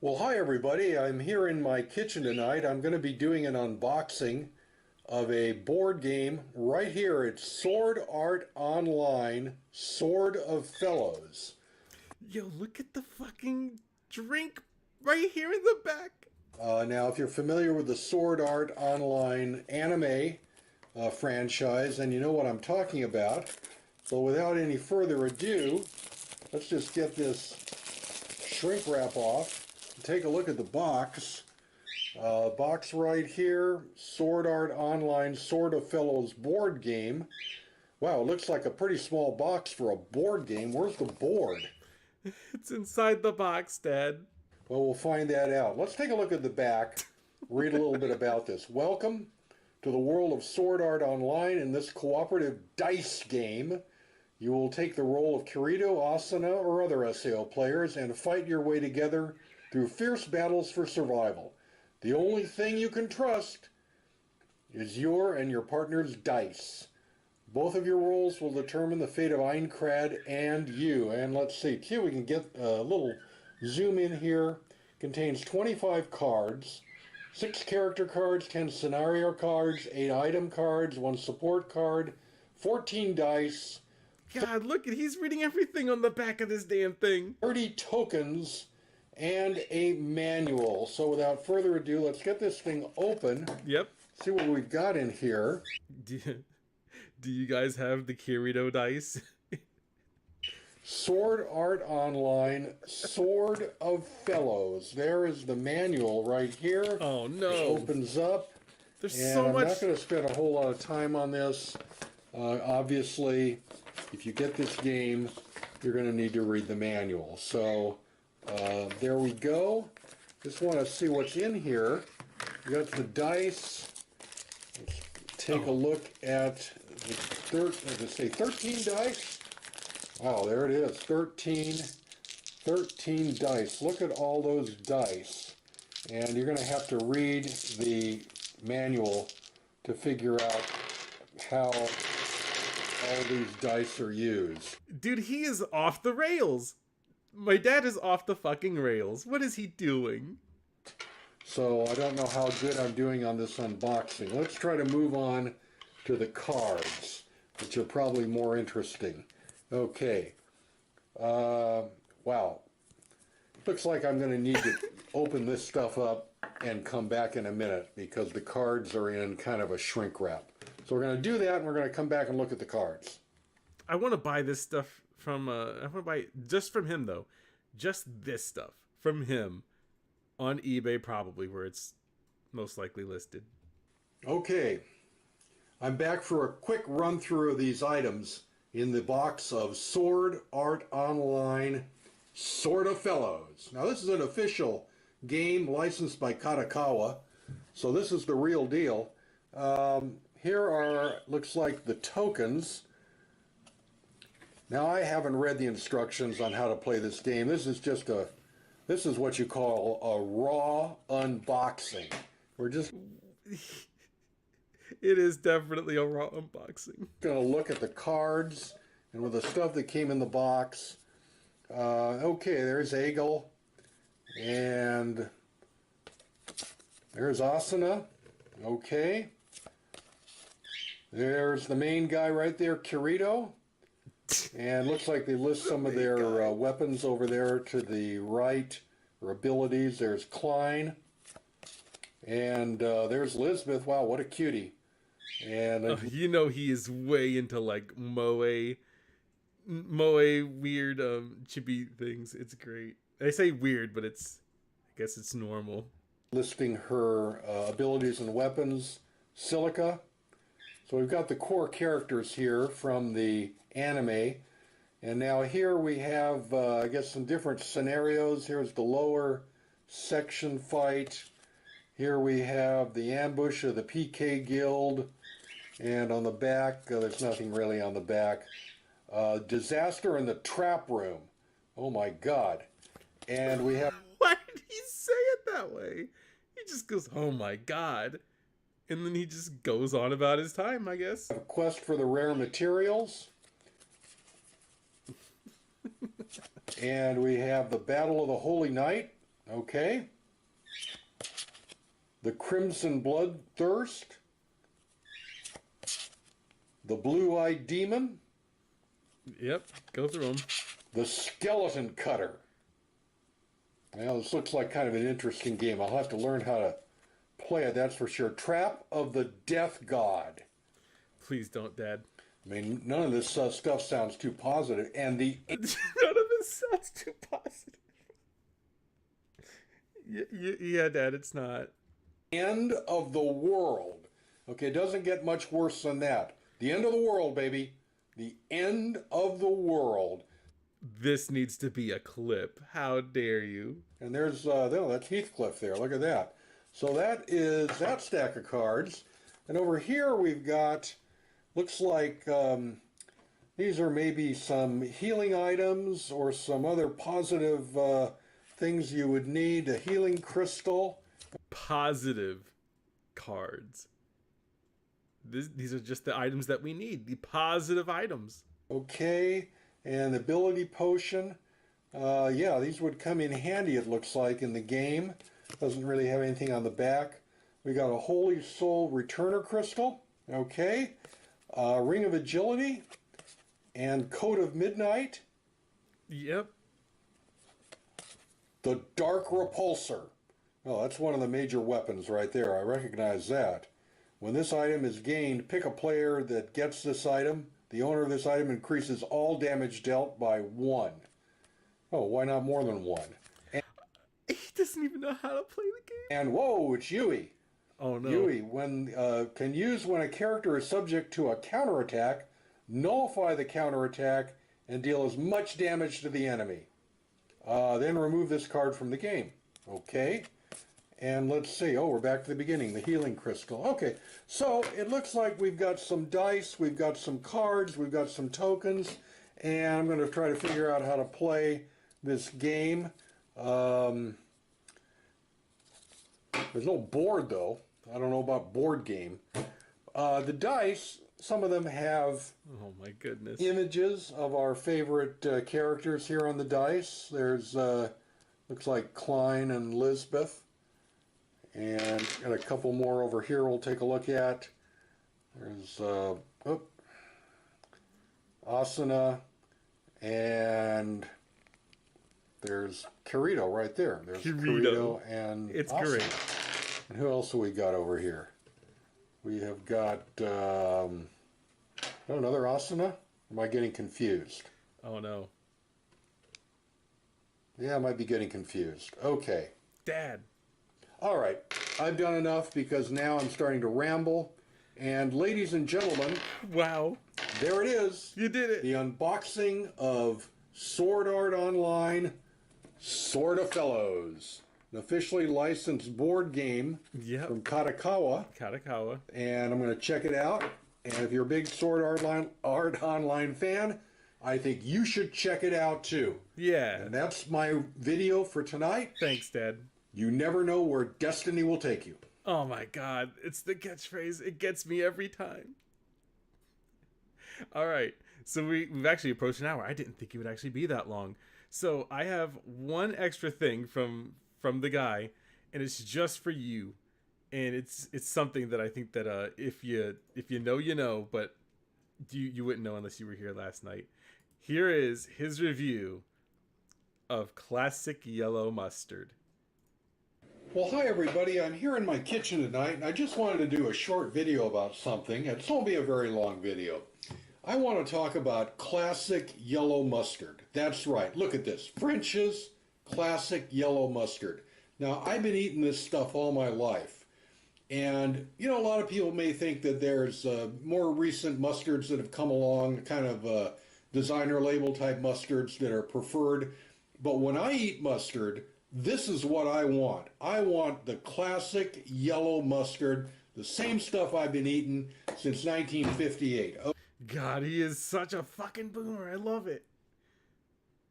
S2: Well, hi, everybody. I'm here in my kitchen tonight. I'm going to be doing an unboxing of a board game right here. It's Sword Art Online, Sword of Fellows.
S1: Yo, look at the fucking drink right here in the back.
S2: Now, if you're familiar with the Sword Art Online anime franchise, then you know what I'm talking about. So without any further ado, let's just get this shrink wrap off and take a look at the box. Box right here, Sword Art Online Sword of Fellows board game. Wow, it looks like a pretty small box for a board game. Where's the board?
S1: It's inside the box, Dad.
S2: Well, we'll find that out. Let's take a look at the back, read a little bit about this. Welcome to the world of Sword Art Online. In this cooperative dice game, you will take the role of Kirito, Asuna, or other SAO players and fight your way together through fierce battles for survival. The only thing you can trust is your and your partner's dice. Both of your rolls will determine the fate of Aincrad and you. And let's see, here we can get a little zoom in here. Contains 25 cards, 6 character cards, 10 scenario cards, 8 item cards, 1 support card, 14 dice.
S1: God, look, he's reading everything on the back of this damn thing.
S2: 30 tokens, and a manual. So without further ado, let's get this thing open.
S1: Yep.
S2: See what we've got in here.
S1: Do you guys have the Kirito dice?
S2: Sword Art Online, Sword of Fellows. There is the manual right here.
S1: Oh, no.
S2: It opens up.
S1: There's
S2: and
S1: so
S2: I'm
S1: much.
S2: not going to spend a whole lot of time on this. Obviously, if you get this game, you're going to need to read the manual. So there we go. Just want to see what's in here. We got the dice. Let's take a look at the 13 dice. Wow, there it is. 13 dice. Look at all those dice. And you're going to have to read the manual to figure out how all these dice are used.
S1: Dude, he is off the rails. My dad is off the fucking rails. What is he doing?
S2: So I don't know how good I'm doing on this unboxing. Let's try to move on to the cards, which are probably more interesting. Okay. Wow. Looks like I'm going to need to open this stuff up and come back in a minute because the cards are in kind of a shrink wrap. So we're going to do that and we're going to come back and look at the cards.
S1: I want to buy this stuff from, I want to buy just from him though. Just this stuff from him on eBay probably where it's most likely listed.
S2: Okay. I'm back for a quick run through of these items in the box of Sword Art Online Sword of Fellows. Now, this is an official game licensed by Katakawa, so this is the real deal. Here are, looks like, the tokens. Now, I haven't read the instructions on how to play this game. This is what you call a raw unboxing. We're just
S1: It is definitely a raw unboxing.
S2: going to look at the cards and with the stuff that came in the box. Okay, there's Egil, and there's Asuna. Okay. There's the main guy right there, Kirito. And looks like they list some of their weapons over there to the right, or abilities. There's Klein. And there's Lisbeth. Wow, what a cutie. And
S1: You know he is way into like moe weird chibi things. It's great. I say weird, but I guess it's normal.
S2: listing her abilities and weapons, Silica. So we've got the core characters here from the anime. And now here we have, I guess, some different scenarios. Here's the lower section fight. Here we have the ambush of the PK Guild. And on the back, there's nothing really on the back. Disaster in the trap room. Oh my god. And we have...
S1: Why did he say it that way? He just goes, oh my god. And then he just goes on about his time, I guess.
S2: a quest for the rare materials. And we have the Battle of the Holy Night. Okay. The Crimson Bloodthirst. The Blue-Eyed Demon.
S1: Yep, go through them.
S2: The Skeleton Cutter. Well, this looks like kind of an interesting game. I'll have to learn how to play it, that's for sure. Trap of the Death God.
S1: Please don't, Dad.
S2: I mean, none of this stuff sounds too positive. And the
S1: None of this sounds too positive. Yeah, Dad, it's not.
S2: End of the world. Okay, it doesn't get much worse than that. The end of the world, baby. The end of the world.
S1: This needs to be a clip. How dare you?
S2: And there's, that's Heathcliff there. Look at that. So that is that stack of cards. And over here we've got, looks like these are maybe some healing items or some other positive things you would need. A healing crystal.
S1: Positive cards. These are just the items that we need. The positive items.
S2: Okay. And ability potion. Yeah, these would come in handy, it looks like, in the game. Doesn't really have anything on the back. We got a Holy Soul Returner Crystal. Okay. Ring of Agility. And Coat of Midnight.
S1: Yep.
S2: The Dark Repulsor. Well, that's one of the major weapons right there. I recognize that. When this item is gained, pick a player that gets this item. The owner of this item increases all damage dealt by 1. Oh, why not more than 1?
S1: He doesn't even know how to play the game.
S2: And whoa, it's Yui.
S1: Oh no.
S2: Yui, can use when a character is subject to a counterattack, nullify the counterattack, and deal as much damage to the enemy. Then remove this card from the game. Okay. And let's see. Oh, we're back to the beginning. The healing crystal. Okay. So it looks like we've got some dice, we've got some cards, we've got some tokens, and I'm going to try to figure out how to play this game. There's no board, though. I don't know about board game. The dice, some of them have
S1: Oh my goodness.
S2: images of our favorite characters here on the dice. There's, looks like Klein and Lisbeth. And got a couple more over here we'll take a look at. There's Asuna, and there's Kirito right there. There's Kirito and
S1: It's
S2: Asuna.
S1: great.
S2: And who else have we got over here? We have got another Asuna? Am I getting confused?
S1: Oh no.
S2: Yeah, I might be getting confused. Okay.
S1: Dad.
S2: All right, I've done enough because now I'm starting to ramble. And ladies and gentlemen,
S1: Wow.
S2: there it is.
S1: You did it.
S2: The unboxing of Sword Art Online Sword of Fellows, an officially licensed board game from Katakawa.
S1: Katakawa.
S2: And I'm going to check it out. And if you're a big Sword Art Online fan, I think you should check it out too.
S1: Yeah.
S2: And that's my video for tonight.
S1: Thanks, Dad.
S2: You never know where destiny will take you.
S1: Oh my God. It's the catchphrase. It gets me every time. All right. So we've actually approached an hour. I didn't think it would actually be that long. So I have one extra thing from the guy, and it's just for you. And it's something that I think that if you know, you know, but you wouldn't know unless you were here last night. Here is his review of classic yellow mustard.
S2: Well, hi everybody. I'm here in my kitchen tonight, and I just wanted to do a short video about something. It won't be a very long video. I want to talk about classic yellow mustard. That's right. Look at this. French's classic yellow mustard. Now, I've been eating this stuff all my life. And, you know, a lot of people may think that there's more recent mustards that have come along, kind of designer label type mustards that are preferred. But when I eat mustard, this is what I want. I want the classic yellow mustard, the same stuff I've been eating since 1958.
S1: God, he is such a fucking boomer. I love it.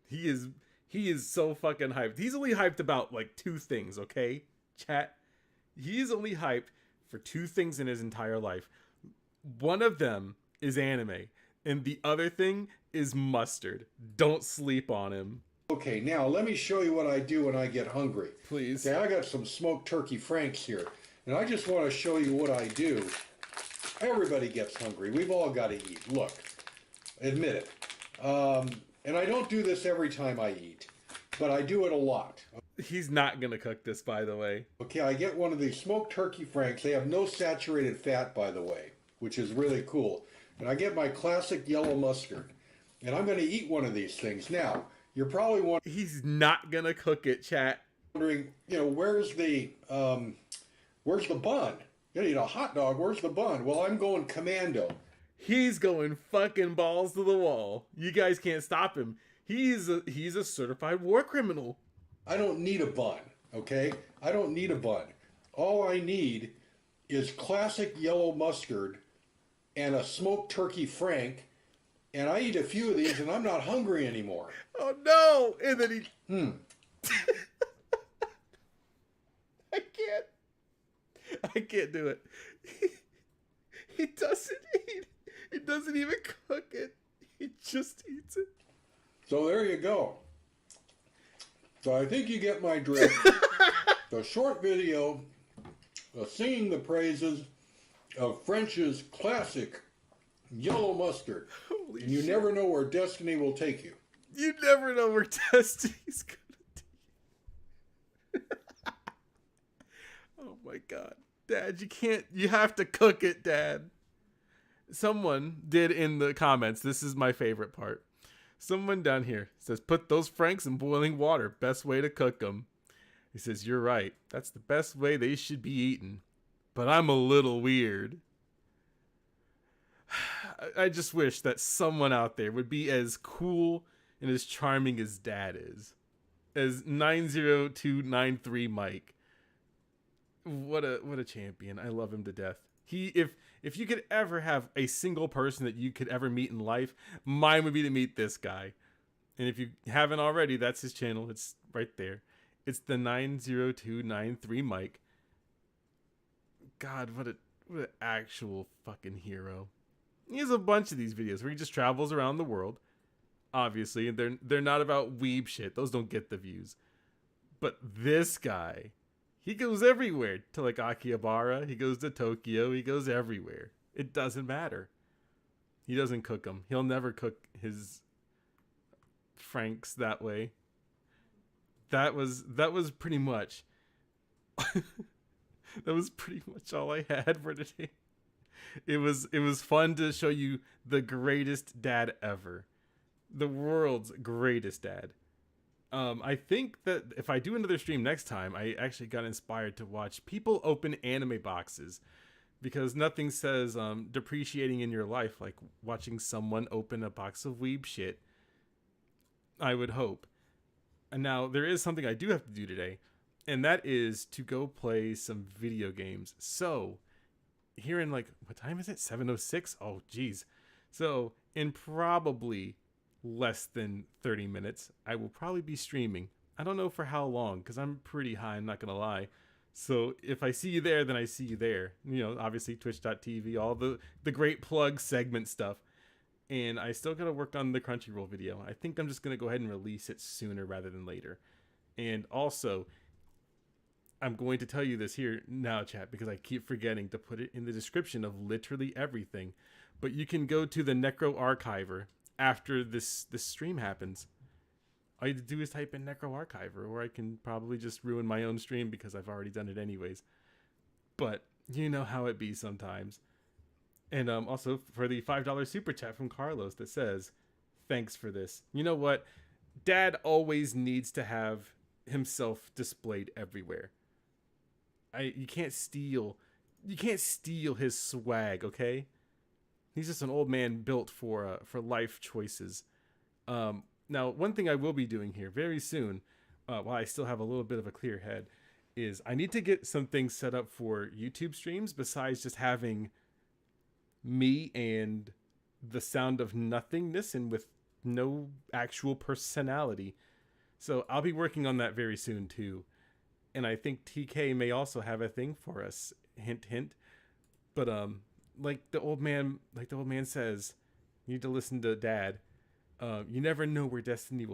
S1: He is so fucking hyped. He's only hyped about like two things, okay? Chat. He's only hyped for two things in his entire life. One of them is anime, and the other thing is mustard. Don't sleep on him.
S2: Okay, now let me show you what I do when I get hungry.
S1: Please.
S2: Okay, I got some smoked turkey franks here, and I just want to show you what I do. Everybody gets hungry. We've all got to eat. Look, admit it. And I don't do this every time I eat, but I do it a lot.
S1: He's not going to cook this, by the way.
S2: Okay, I get one of these smoked turkey franks. They have no saturated fat, by the way, which is really cool. And I get my classic yellow mustard, and I'm going to eat one of these things. Now, you're probably wondering...
S1: He's not going to cook it, chat.
S2: Wondering, you know, where's the bun? You know, eat a hot dog, where's the bun? Well, I'm going commando.
S1: He's going fucking balls to the wall. You guys can't stop him. He's a certified war criminal.
S2: I don't need a bun, okay? I don't need a bun. All I need is classic yellow mustard and a smoked turkey frank, and I eat a few of these and I'm not hungry anymore.
S1: Oh no! And then he... I can't do it. He doesn't eat. He doesn't even cook it. He just eats it.
S2: So there you go. So I think you get my drift. The short video of singing the praises of French's classic yellow mustard.
S1: Holy
S2: and you
S1: shit.
S2: never know where destiny will take you.
S1: You never know where destiny's gonna take you. Oh my God. Dad, you have to cook it, Dad. Someone did in the comments, this is my favorite part. Someone down here says, put those franks in boiling water. Best way to cook them. He says, you're right. That's the best way they should be eaten. But I'm a little weird. I just wish that someone out there would be as cool and as charming as Dad is. As 90293 Mike. What a champion. I love him to death. If you could ever have a single person that you could ever meet in life, mine would be to meet this guy. And if you haven't already, that's his channel. It's right there. It's the 90293 Mike. God, what an actual fucking hero. He has a bunch of these videos where he just travels around the world. Obviously, they're not about weeb shit. Those don't get the views. But this guy, he goes everywhere to like Akihabara. He goes to Tokyo. He goes everywhere. It doesn't matter. He doesn't cook them. He'll never cook his franks that way. That was pretty much. That was pretty much all I had for today. It was fun to show you the greatest dad ever. The world's greatest dad. I think that if I do another stream next time, I actually got inspired to watch people open anime boxes. because nothing says depreciating in your life like watching someone open a box of weeb shit. I would hope. And now there is something I do have to do today, and that is to go play some video games. So here in like, what time is it? 7:06? Oh geez. So in probably less than 30 minutes, I will probably be streaming. I don't know for how long, because I'm pretty high, I'm not gonna lie. So if I see you there, then I see you there. You know, obviously twitch.tv, all the great plug segment stuff. And I still gotta work on the Crunchyroll video. I think I'm just gonna go ahead and release it sooner rather than later. And also, I'm going to tell you this here now, chat, because I keep forgetting to put it in the description of literally everything. But you can go to the NECRO archiver after this stream happens. All you have to do is type in NECRO archiver, or I can probably just ruin my own stream because I've already done it anyways. But you know how it be sometimes. And also for the $5 super chat from Carlos that says, thanks for this. You know what? Dad always needs to have himself displayed everywhere. You can't steal his swag, okay? He's just an old man built for life choices. Now, one thing I will be doing here very soon, while I still have a little bit of a clear head, is I need to get some things set up for YouTube streams besides just having me and the sound of nothingness and with no actual personality. So I'll be working on that very soon too. And I think TK may also have a thing for us. Hint, hint. But like the old man says, you need to listen to Dad. You never know where destiny will